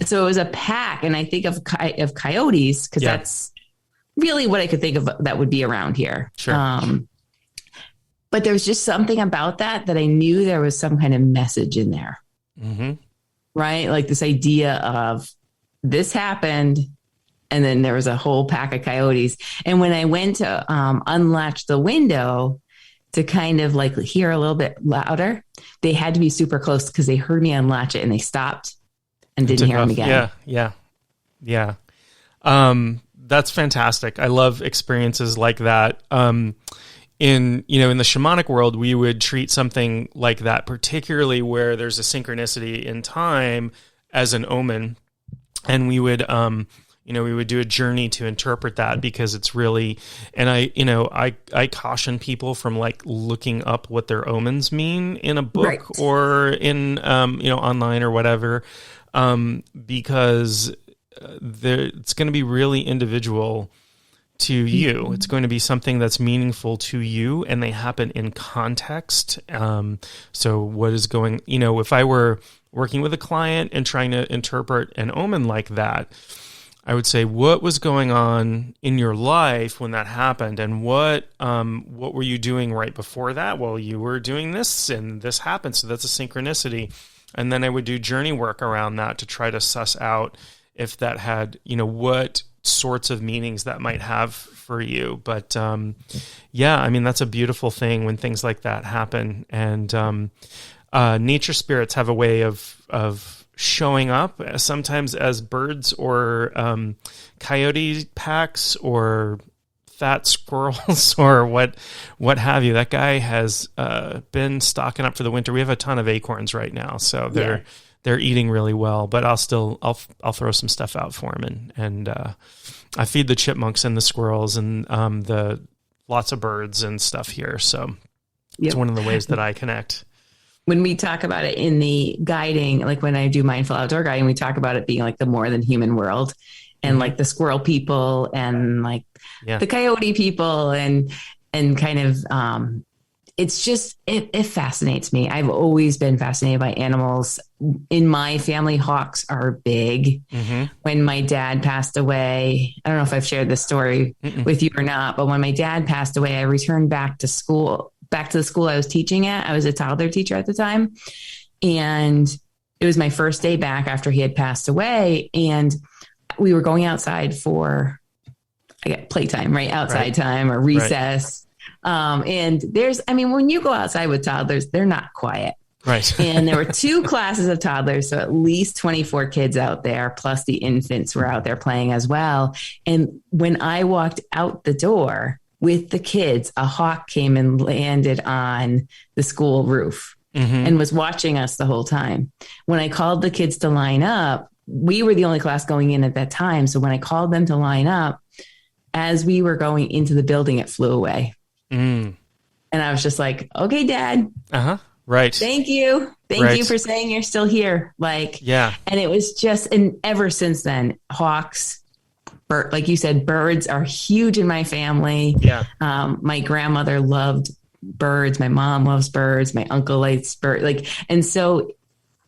So it was a pack. And I think of coyotes, because that's really what I could think of that would be around here. But there was just something about that I knew there was some kind of message in there, right? Like this idea of this happened, and then there was a whole pack of coyotes. And when I went to unlatch the window to kind of like hear a little bit louder, they had to be super close because they heard me unlatch it and they stopped and didn't hear them again. Yeah. That's fantastic. I love experiences like that. in the shamanic world, we would treat something like that, particularly where there's a synchronicity in time, as an omen. And we would, we would do a journey to interpret that, because it's really, and I caution people from like looking up what their omens mean in a book, right, or in, online or whatever, because it's going to be really individual to you. It's going to be something that's meaningful to you, and they happen in context. So what is going, if I were working with a client and trying to interpret an omen like that, I would say, what was going on in your life when that happened, and what were you doing right before that? Well, you were doing this, and this happened, so that's a synchronicity. And then I would do journey work around that to try to suss out if that had, what sorts of meanings that might have for you. But that's a beautiful thing when things like that happen. And nature spirits have a way of showing up, sometimes as birds or coyote packs or fat squirrels or what have you. That guy has been stocking up for the winter. We have a ton of acorns right now, so they're eating really well. But I'll throw some stuff out for him, and I feed the chipmunks and the squirrels and the lots of birds and stuff here. So it's one of the ways that I connect. When we talk about it in the guiding, like when I do mindful outdoor guiding, we talk about it being like the more than human world, and like the squirrel people and like the coyote people and kind of, it's just, it fascinates me. I've always been fascinated by animals. In my family, hawks are big. Mm-hmm. When my dad passed away, I don't know if I've shared this story with you or not, but when my dad passed away, I returned back to the school I was teaching at. I was a toddler teacher at the time. And it was my first day back after he had passed away. And we were going outside for playtime, right? Outside time or recess. Right. And when you go outside with toddlers, they're not quiet. Right. And there were 2 classes of toddlers. So at least 24 kids out there, plus the infants were out there playing as well. And when I walked out the door with the kids, a hawk came and landed on the school roof and was watching us the whole time. When I called the kids to line up, we were the only class going in at that time. So when I called them to line up, as we were going into the building, it flew away. And I was just like, okay, Dad. Right. Thank you. Thank you for saying you're still here. And it was just, and ever since then, hawks, like you said, birds are huge in my family. Yeah. My grandmother loved birds. My mom loves birds. My uncle likes birds. And so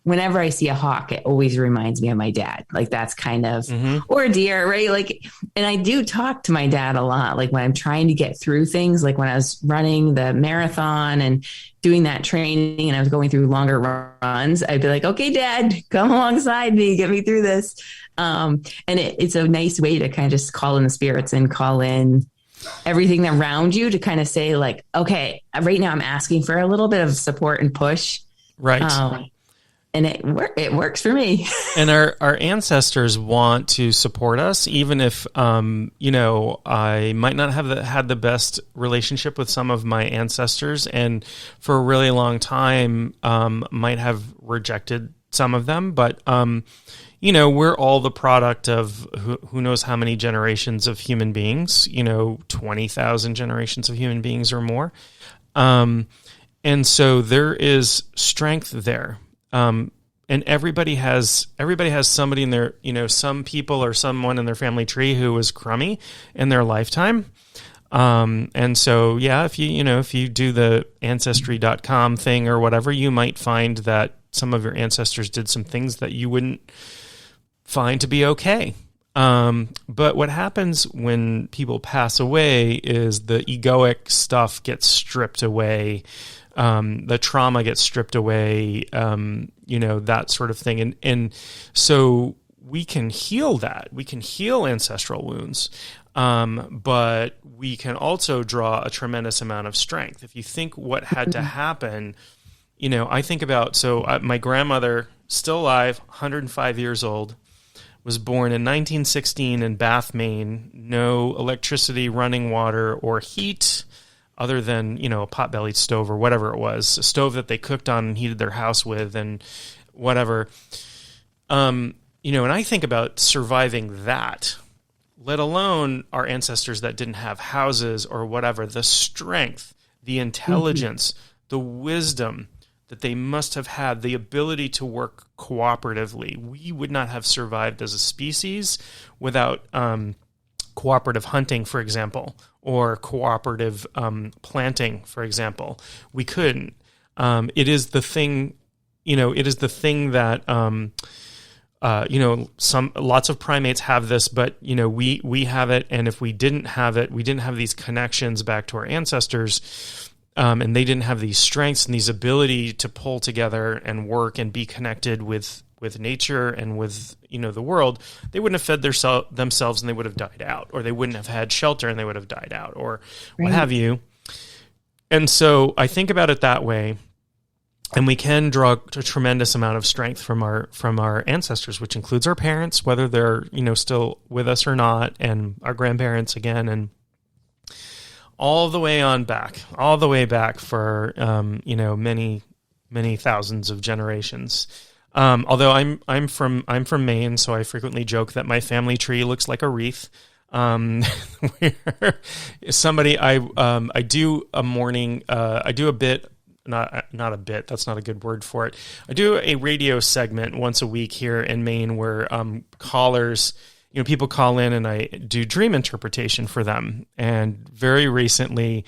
whenever I see a hawk, it always reminds me of my dad. Like that's kind of, or a deer, right? And I do talk to my dad a lot. Like when I'm trying to get through things, like when I was running the marathon and doing that training and I was going through longer runs, I'd be like, okay, Dad, come alongside me, get me through this. And it's a nice way to kind of just call in the spirits and call in everything around you to kind of say like, okay, right now I'm asking for a little bit of support and push. Right. And it works for me. And our ancestors want to support us, even if, I might not have had the best relationship with some of my ancestors, and for a really long time, might have rejected some of them. But, we're all the product of who knows how many generations of human beings, 20,000 generations of human beings or more. And so there is strength there. And everybody has somebody in their, some people or someone in their family tree who was crummy in their lifetime. And so, if you do the ancestry.com thing or whatever, you might find that some of your ancestors did some things that you wouldn't find to be okay. But what happens when people pass away is the egoic stuff gets stripped away. The trauma gets stripped away, that sort of thing. And so we can heal that. We can heal ancestral wounds. But we can also draw a tremendous amount of strength. If you think what had to happen, I think about, my grandmother, still alive, 105 years old, was born in 1916 in Bath, Maine. No electricity, running water, or heat. other than, a pot-bellied stove or whatever it was, a stove that they cooked on and heated their house with and whatever. And I think about surviving that, let alone our ancestors that didn't have houses or whatever, the strength, the intelligence, the wisdom that they must have had, the ability to work cooperatively. We would not have survived as a species without cooperative hunting, for example, or cooperative planting, for example. We couldn't. It is the thing, that lots of primates have this, but we have it, and if we didn't have it, we didn't have these connections back to our ancestors, and they didn't have these strengths and these ability to pull together and work and be connected with nature and with the world, they wouldn't have fed themselves and they would have died out, or they wouldn't have had shelter and they would have died out, or what have you. And so I think about it that way. And we can draw a tremendous amount of strength from our ancestors, which includes our parents, whether they're still with us or not, and our grandparents again, and all the way back for many thousands of generations. Although I'm from Maine, so I frequently joke that my family tree looks like a wreath. Where somebody I do a morning I do a bit. Not a bit. That's not a good word for it. I do a radio segment once a week here in Maine where callers, people call in and I do dream interpretation for them. And very recently,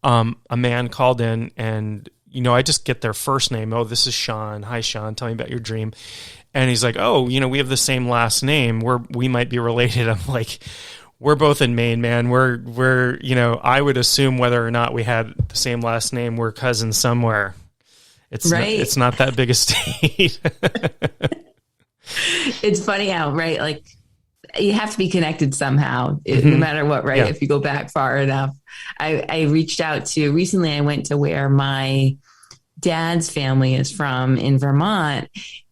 a man called in and, I just get their first name. Oh, this is Sean. Hi, Sean. Tell me about your dream. And he's like, oh, we have the same last name. We might be related. I'm like, we're both in Maine, man. We're I would assume whether or not we had the same last name, we're cousins somewhere. It's right. It's not that big a state. It's funny how, right? Like you have to be connected somehow, no matter what, right? Yeah. If you go back far enough. I reached out to, recently I went to where my dad's family is from in Vermont,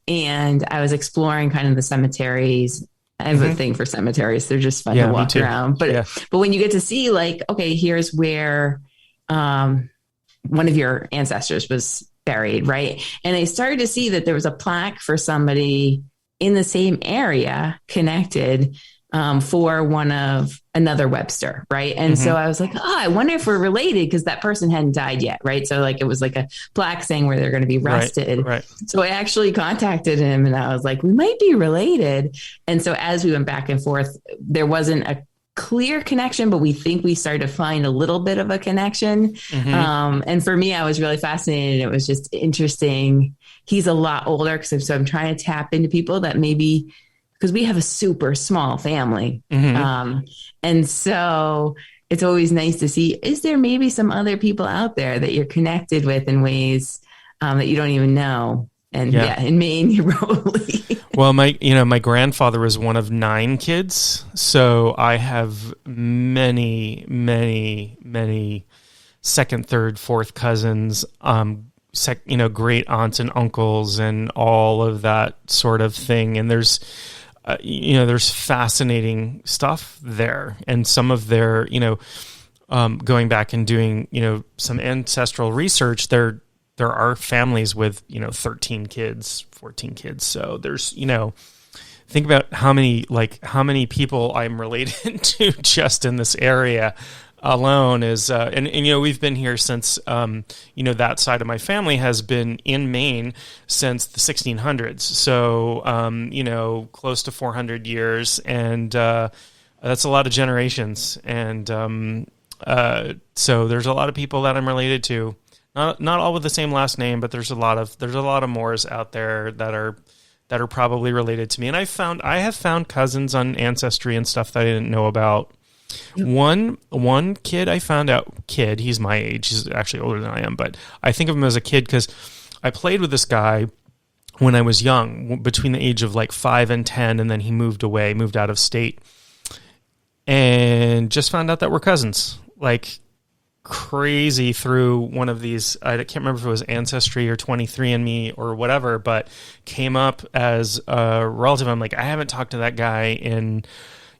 and I was exploring kind of the cemeteries. I have a thing for cemeteries. They're just fun to walk around. But when you get to see like, okay, here's where one of your ancestors was buried, right? And I started to see that there was a plaque for somebody in the same area connected for another Webster, right? And so I was like, I wonder if we're related, because that person hadn't died yet, right? So like it was like a plaque saying where they're going to be rested. Right. So I actually contacted him and I was like, we might be related. And so as we went back and forth, there wasn't a clear connection, but we think we started to find a little bit of a connection. And for me, I was really fascinated. It was just interesting. He's a lot older, so I'm trying to tap into people that maybe, because we have a super small family. And so it's always nice to see, is there maybe some other people out there that you're connected with in ways that you don't even know? And in Maine, you're probably. Well, my grandfather was one of 9 kids. So I have many, many, many second, third, fourth cousins, great aunts and uncles and all of that sort of thing. And there's fascinating stuff there, and some of their, going back and doing, some ancestral research, there are families with, 13 kids, 14 kids. So there's, think about how many people I'm related to just in this area alone is, and we've been here since, that side of my family has been in Maine since the 1600s. So, close to 400 years. And, that's a lot of generations. And, so there's a lot of people that I'm related to, not all with the same last name, but there's a lot of Moors out there that are probably related to me. And I have found cousins on Ancestry and stuff that I didn't know about. One kid I found out, he's my age. He's actually older than I am, but I think of him as a kid because I played with this guy when I was young, between the age of like 5 and 10, and then he moved out of state, and just found out that we're cousins, like crazy, through one of these, I can't remember if it was Ancestry or 23andMe or whatever, but came up as a relative. I'm like, I haven't talked to that guy in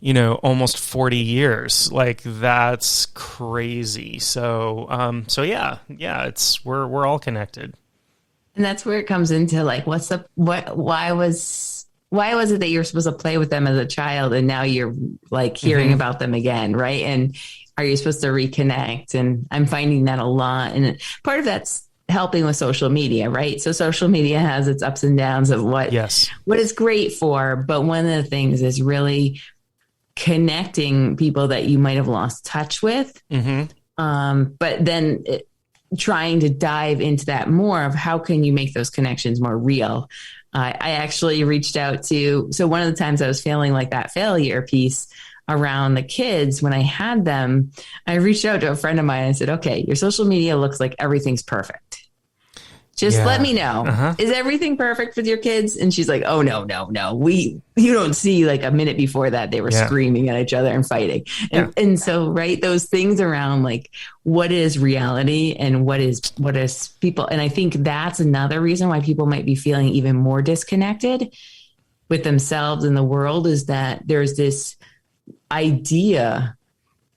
almost 40 years. Like, that's crazy. So, we're all connected. And that's where it comes into like, why was it that you're supposed to play with them as a child and now you're like hearing about them again, right? And are you supposed to reconnect? And I'm finding that a lot. And part of that's helping with social media, right? So social media has its ups and downs of what it's great for. But one of the things is really connecting people that you might have lost touch with. But then trying to dive into that more of how can you make those connections more real. I actually reached out to, so one of the times I was feeling like that failure piece around the kids when I had them, I reached out to a friend of mine and said, okay, your social media looks like everything's perfect. Just let me know. Is everything perfect with your kids? And she's like, oh, no. You don't see like a minute before that they were screaming at each other and fighting. And so, right, those things around like what is reality and what is people. And I think that's another reason why people might be feeling even more disconnected with themselves and the world is that there's this idea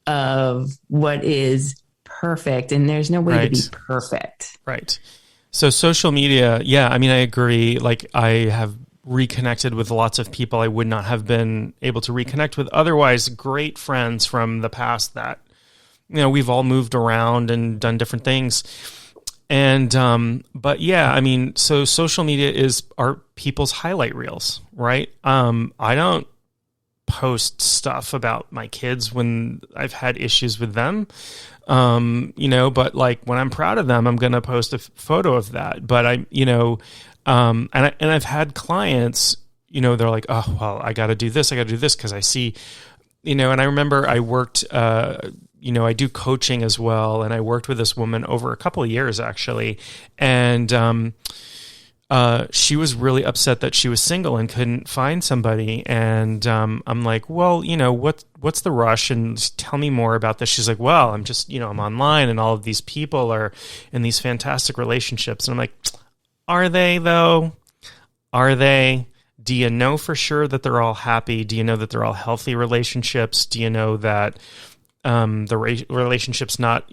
of what is perfect and there's no way to be perfect. Right. So social media, I agree. Like I have reconnected with lots of people I would not have been able to reconnect with otherwise, great friends from the past that, we've all moved around and done different things. And, so social media are people's highlight reels, right? I don't post stuff about my kids when I've had issues with them. But like when I'm proud of them, I'm going to post a photo of that. But and I've had clients, they're like, oh, well, I got to do this because I see, and I remember I worked, I do coaching as well. And I worked with this woman over a couple of years actually. And, she was really upset that she was single and couldn't find somebody. And I'm like, well, what's the rush? And tell me more about this. She's like, well, I'm just, I'm online and all of these people are in these fantastic relationships. And I'm like, are they though? Are they? Do you know for sure that they're all happy? Do you know that they're all healthy relationships? Do you know that the relationship's not,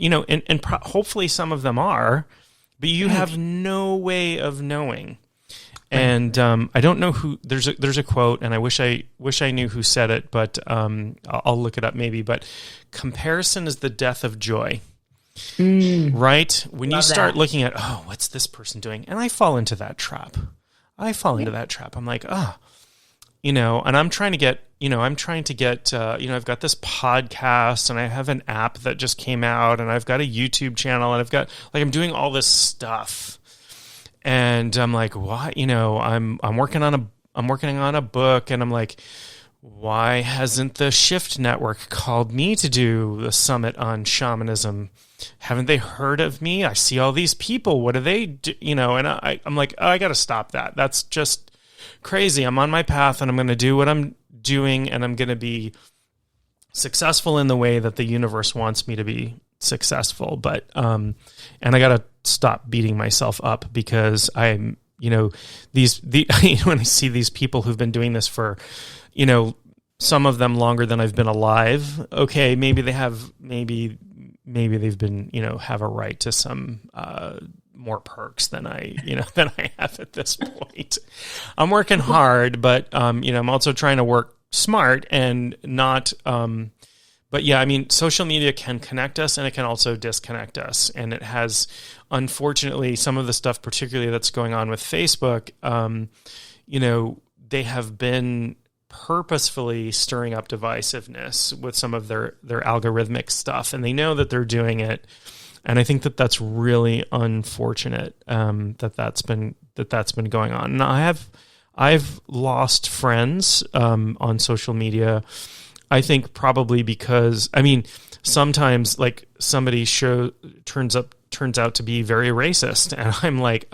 hopefully some of them are, but you have no way of knowing. And I don't know who. There's a quote, and I wish I knew who said it, but I'll look it up maybe. But comparison is the death of joy, right? When you start looking at, oh, what's this person doing, and I fall into that trap. Into that trap. I'm like, and I'm trying to get, I've got this podcast and I have an app that just came out and I've got a YouTube channel and I've got, like, I'm doing all this stuff and I'm like, why, I'm working on a book and I'm like, why hasn't the Shift Network called me to do the summit on shamanism? Haven't they heard of me? I see all these people. What do they do? And I'm like, oh, I got to stop that. That's just crazy. I'm on my path and I'm going to do what I'm doing and I'm going to be successful in the way that the universe wants me to be successful. But, and I got to stop beating myself up because I'm, when I see these people who've been doing this for, some of them longer than I've been alive. Okay. Maybe they've been, have a right to some, more perks than I have at this point. I'm working hard, but, I'm also trying to work smart and not, social media can connect us and it can also disconnect us. And it has, unfortunately, some of the stuff, particularly that's going on with Facebook, they have been purposefully stirring up divisiveness with some of their algorithmic stuff. And they know that they're doing it. And I think that that's really unfortunate, that's been going on. Now I've lost friends, on social media. I think probably because, sometimes like somebody turns out to be very racist. And I'm like,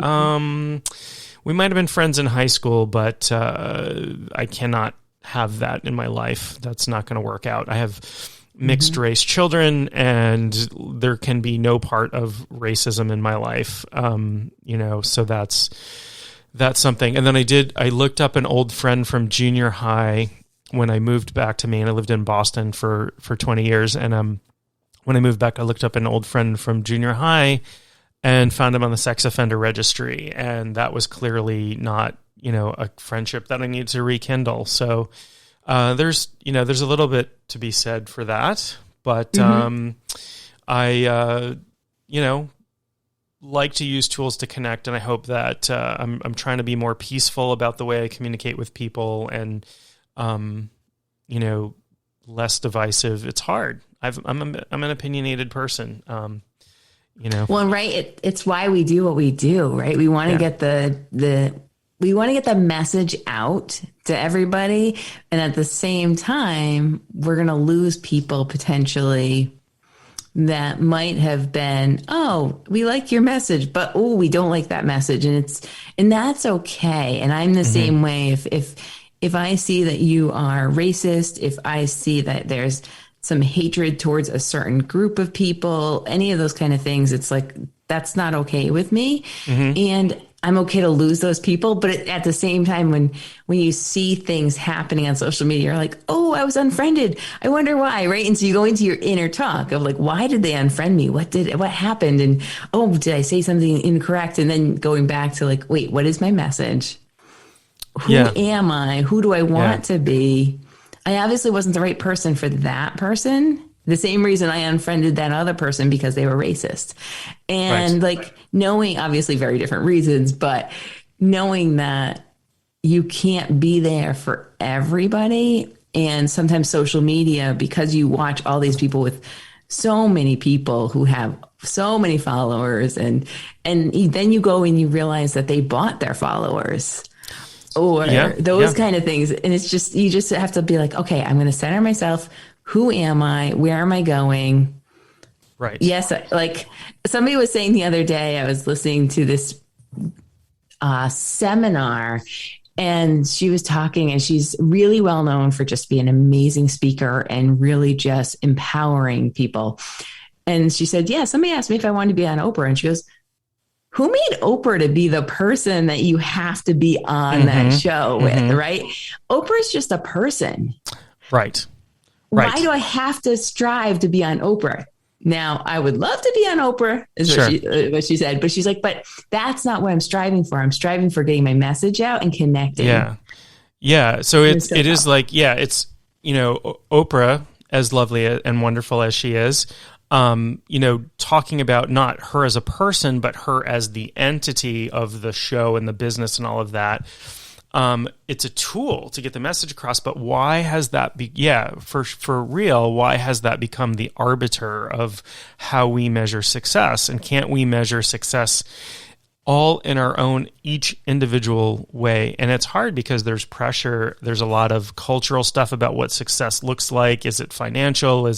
we might've been friends in high school, but, I cannot have that in my life. That's not going to work out. I have mixed race children and there can be no part of racism in my life. So that's something. And then I looked up an old friend from junior high when I moved back to Maine. I lived in Boston for 20 years. And when I moved back, I looked up an old friend from junior high and found him on the sex offender registry. And that was clearly not, a friendship that I needed to rekindle. So there's a little bit to be said for that. But I like to use tools to connect, and I hope that I'm trying to be more peaceful about the way I communicate with people, and less divisive. It's hard. I'm an opinionated person. Well, right. It's why we do what we do, right? We want to get we want to get the message out to everybody, and at the same time, we're going to lose people potentially that might have been, oh, we like your message, but oh, we don't like that message. And that's okay. And I'm the same way. If I see that you are racist, if I see that there's some hatred towards a certain group of people, any of those kind of things, it's like, that's not okay with me. And I'm okay to lose those people. But at the same time, when you see things happening on social media, you're like, oh, I was unfriended. I wonder why, right? And so you go into your inner talk of like, why did they unfriend me? What happened? And oh, did I say something incorrect? And then going back to like, wait, what is my message? Who am I? Who do I want to be? I obviously wasn't the right person for that person. The same reason I unfriended that other person, because they were racist. And like knowing, obviously very different reasons, but knowing that you can't be there for everybody. And sometimes social media, because you watch all these people with so many people who have so many followers, and then you go and you realize that they bought their followers. Or those kind of things. And it's just, you just have to be like, okay, I'm going to center myself. Who am I? Where am I going? Right. Yes. Like somebody was saying the other day, I was listening to this seminar, and she was talking, and she's really well known for just being an amazing speaker and really just empowering people. And she said, somebody asked me if I wanted to be on Oprah. And she goes, who made Oprah to be the person that you have to be on that show with, right? Oprah's just a person. Right. Why do I have to strive to be on Oprah? Now, I would love to be on Oprah, is what she said. But she's like, but that's not what I'm striving for. I'm striving for getting my message out and connecting. Yeah. Yeah. So it is like, it's, Oprah, as lovely and wonderful as she is, talking about not her as a person, but her as the entity of the show and the business and all of that. It's a tool to get the message across, but why has that for real, why has that become the arbiter of how we measure success? And can't we measure success all in our own, each individual way? And it's hard because there's pressure. There's a lot of cultural stuff about what success looks like. Is it financial?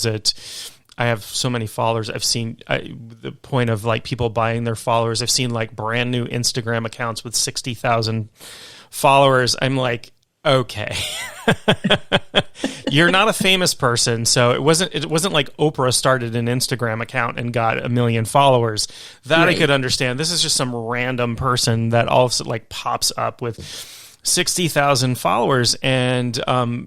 I have so many followers. I've seen the point of like people buying their followers. I've seen like brand new Instagram accounts with 60,000 followers. I'm like, okay, you're not a famous person. So it wasn't like Oprah started an Instagram account and got 1 million followers. That I could understand. This is just some random person that all of a sudden like pops up with 60,000 followers. And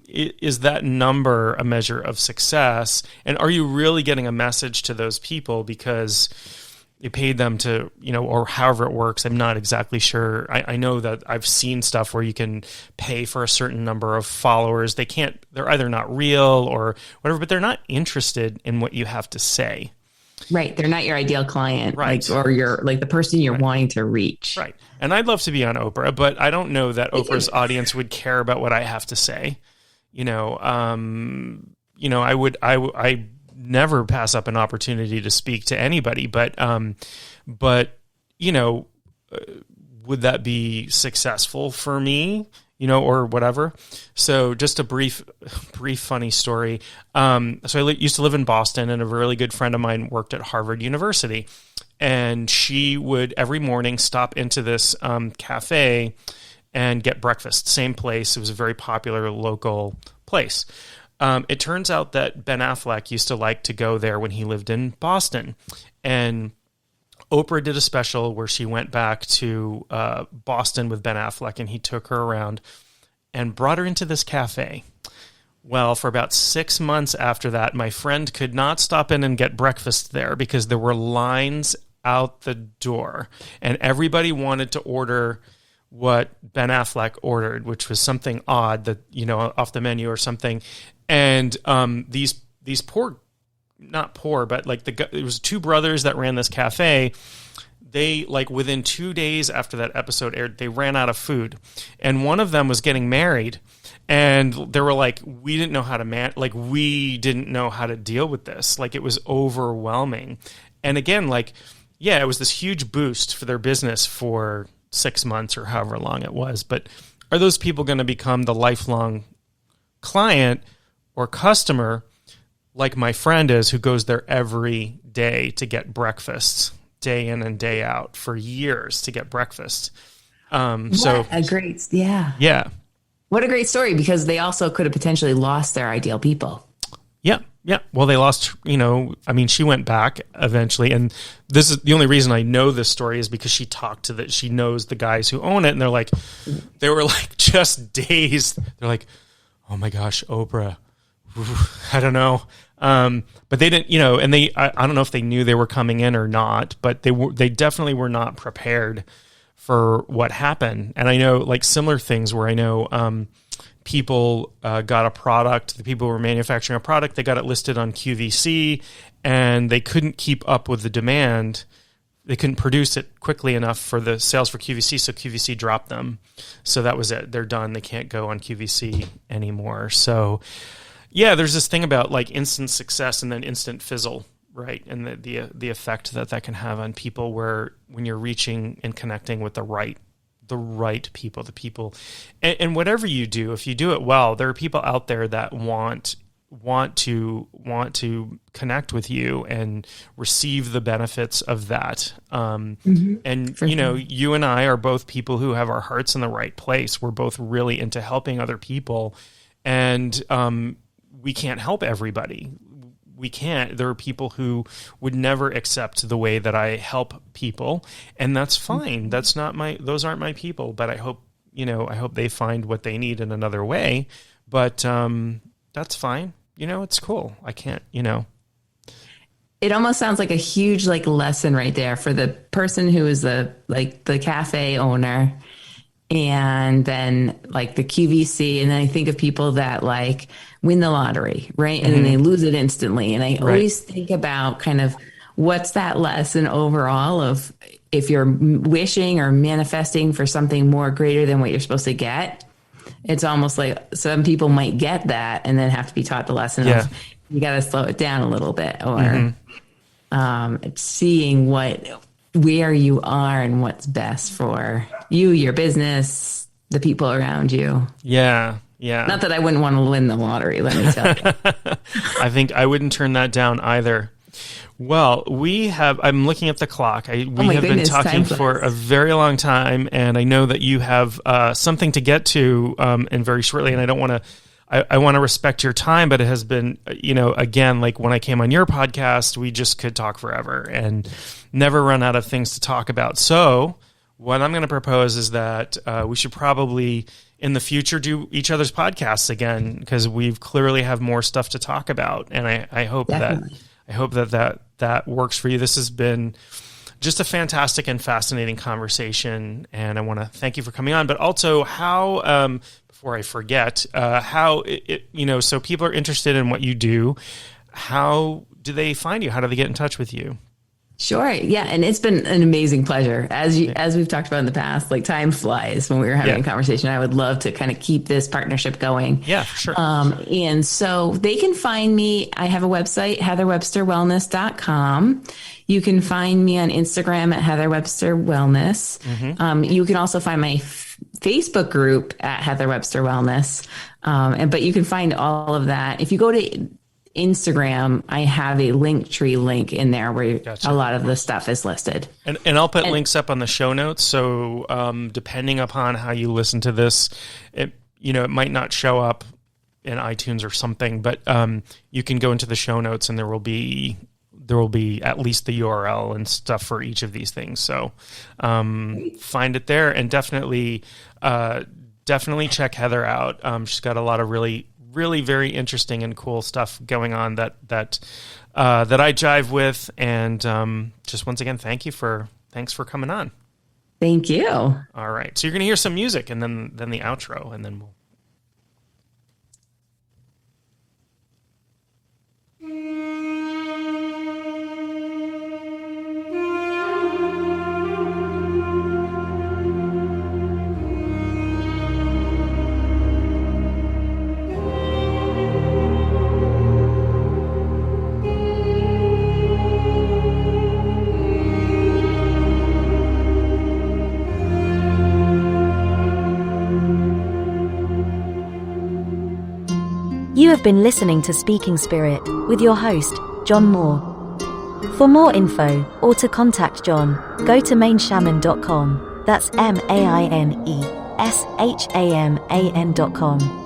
is that number a measure of success? And are you really getting a message to those people because you paid them to, or however it works? I'm not exactly sure. I know that I've seen stuff where you can pay for a certain number of followers. They're either not real or whatever, but they're not interested in what you have to say. Right. They're not your ideal client, right? Or you're like the person you're wanting to reach. Right. And I'd love to be on Oprah, but I don't know that Oprah's audience would care about what I have to say. I never pass up an opportunity to speak to anybody, but would that be successful for me, or whatever? So just a brief funny story. So I used to live in Boston, and a really good friend of mine worked at Harvard University, and she would every morning stop into this cafe and get breakfast. Same place. It was a very popular local place. It turns out that Ben Affleck used to like to go there when he lived in Boston. And Oprah did a special where she went back to Boston with Ben Affleck, and he took her around and brought her into this cafe Well, for about 6 months after that, my friend could not stop in and get breakfast there because there were lines out the door, and everybody wanted to order what Ben Affleck ordered, which was something odd that, off the menu or something. And these poor, not poor, but like it was two brothers that ran this cafe. They, like, within 2 days after that episode aired, they ran out of food, and one of them was getting married, and they were like, we didn't know how to we didn't know how to deal with this. Like, it was overwhelming. And again, like, yeah, it was this huge boost for their business for 6 months or however long it was. But are those people going to become the lifelong client or customer like my friend is, who goes there every day to get breakfast, day in and day out for years to get breakfast? So a great, yeah. Yeah. What a great story, because they also could have potentially lost their ideal people. Yeah. Yeah. Well, they lost, she went back eventually. And this is the only reason I know this story is because she she knows the guys who own it. And they were like just dazed. They're like, oh my gosh, Oprah. I don't know. But they didn't, and I don't know if they knew they were coming in or not, but they definitely were not prepared for what happened. And I know, like, similar things where I know, people got a product, the people who were manufacturing a product, they got it listed on QVC, and they couldn't keep up with the demand. They couldn't produce it quickly enough for the sales for QVC, so QVC dropped them. So that was it. They're done. They can't go on QVC anymore. So yeah, there's this thing about, like, instant success and then instant fizzle, right? And the effect that can have on people, where when you're reaching and connecting with the right people, the people, and whatever you do, if you do it well, there are people out there that want to connect with you and receive the benefits of that. And you and I are both people who have our hearts in the right place. We're both really into helping other people, and we can't help everybody. We can't. There are people who would never accept the way that I help people, and that's fine. Those aren't my people, but I hope they find what they need in another way. But that's fine. It's cool. I can't, It almost sounds like a huge, like, lesson right there for the person who is the cafe owner, and then, like, the QVC. And then I think of people that, like, win the lottery, right? And then they lose it instantly. And I always think about kind of what's that lesson overall of, if you're wishing or manifesting for something more greater than what you're supposed to get, it's almost like some people might get that and then have to be taught the lesson of, you got to slow it down a little bit, or seeing where you are and what's best for you, your business, the people around you. Yeah. Yeah. Not that I wouldn't want to win the lottery, let me tell you. I think I wouldn't turn that down either. Well, I'm looking at the clock. We have been talking for a very long time, and I know that you have something to get to and very shortly, and I don't want to, I want to respect your time, but it has been, again, like when I came on your podcast, we just could talk forever and never run out of things to talk about. So what I'm going to propose is that we should probably in the future do each other's podcasts again, because we clearly have more stuff to talk about. And I hope that works for you. This has been just a fantastic and fascinating conversation, and I want to thank you for coming on. But also, how before I forget, so people are interested in what you do. How do they find you? How do they get in touch with you? Sure. Yeah. And it's been an amazing pleasure. As we've talked about in the past, like, time flies when we were having a conversation. I would love to kind of keep this partnership going. Yeah, sure. And so they can find me. I have a website, heatherwebsterwellness.com. You can find me on Instagram at Heather Webster Wellness. Mm-hmm. You can also find my Facebook group at Heather Webster Wellness. But you can find all of that. If you go to Instagram, I have a Linktree link in there where a lot of the stuff is listed. And I'll put links up on the show notes. So depending upon how you listen to this, it might not show up in iTunes or something, but you can go into the show notes and there will be at least the URL and stuff for each of these things. So find it there, and definitely check Heather out. She's got a lot of really really very interesting and cool stuff going on that I jive with. And just once again, thanks for coming on. Thank you. All right. So you're going to hear some music and then the outro, and then we'll. You have been listening to Speaking Spirit with your host, John Moore. For more info or to contact John, go to mainshaman.com. That's maineshaman.com.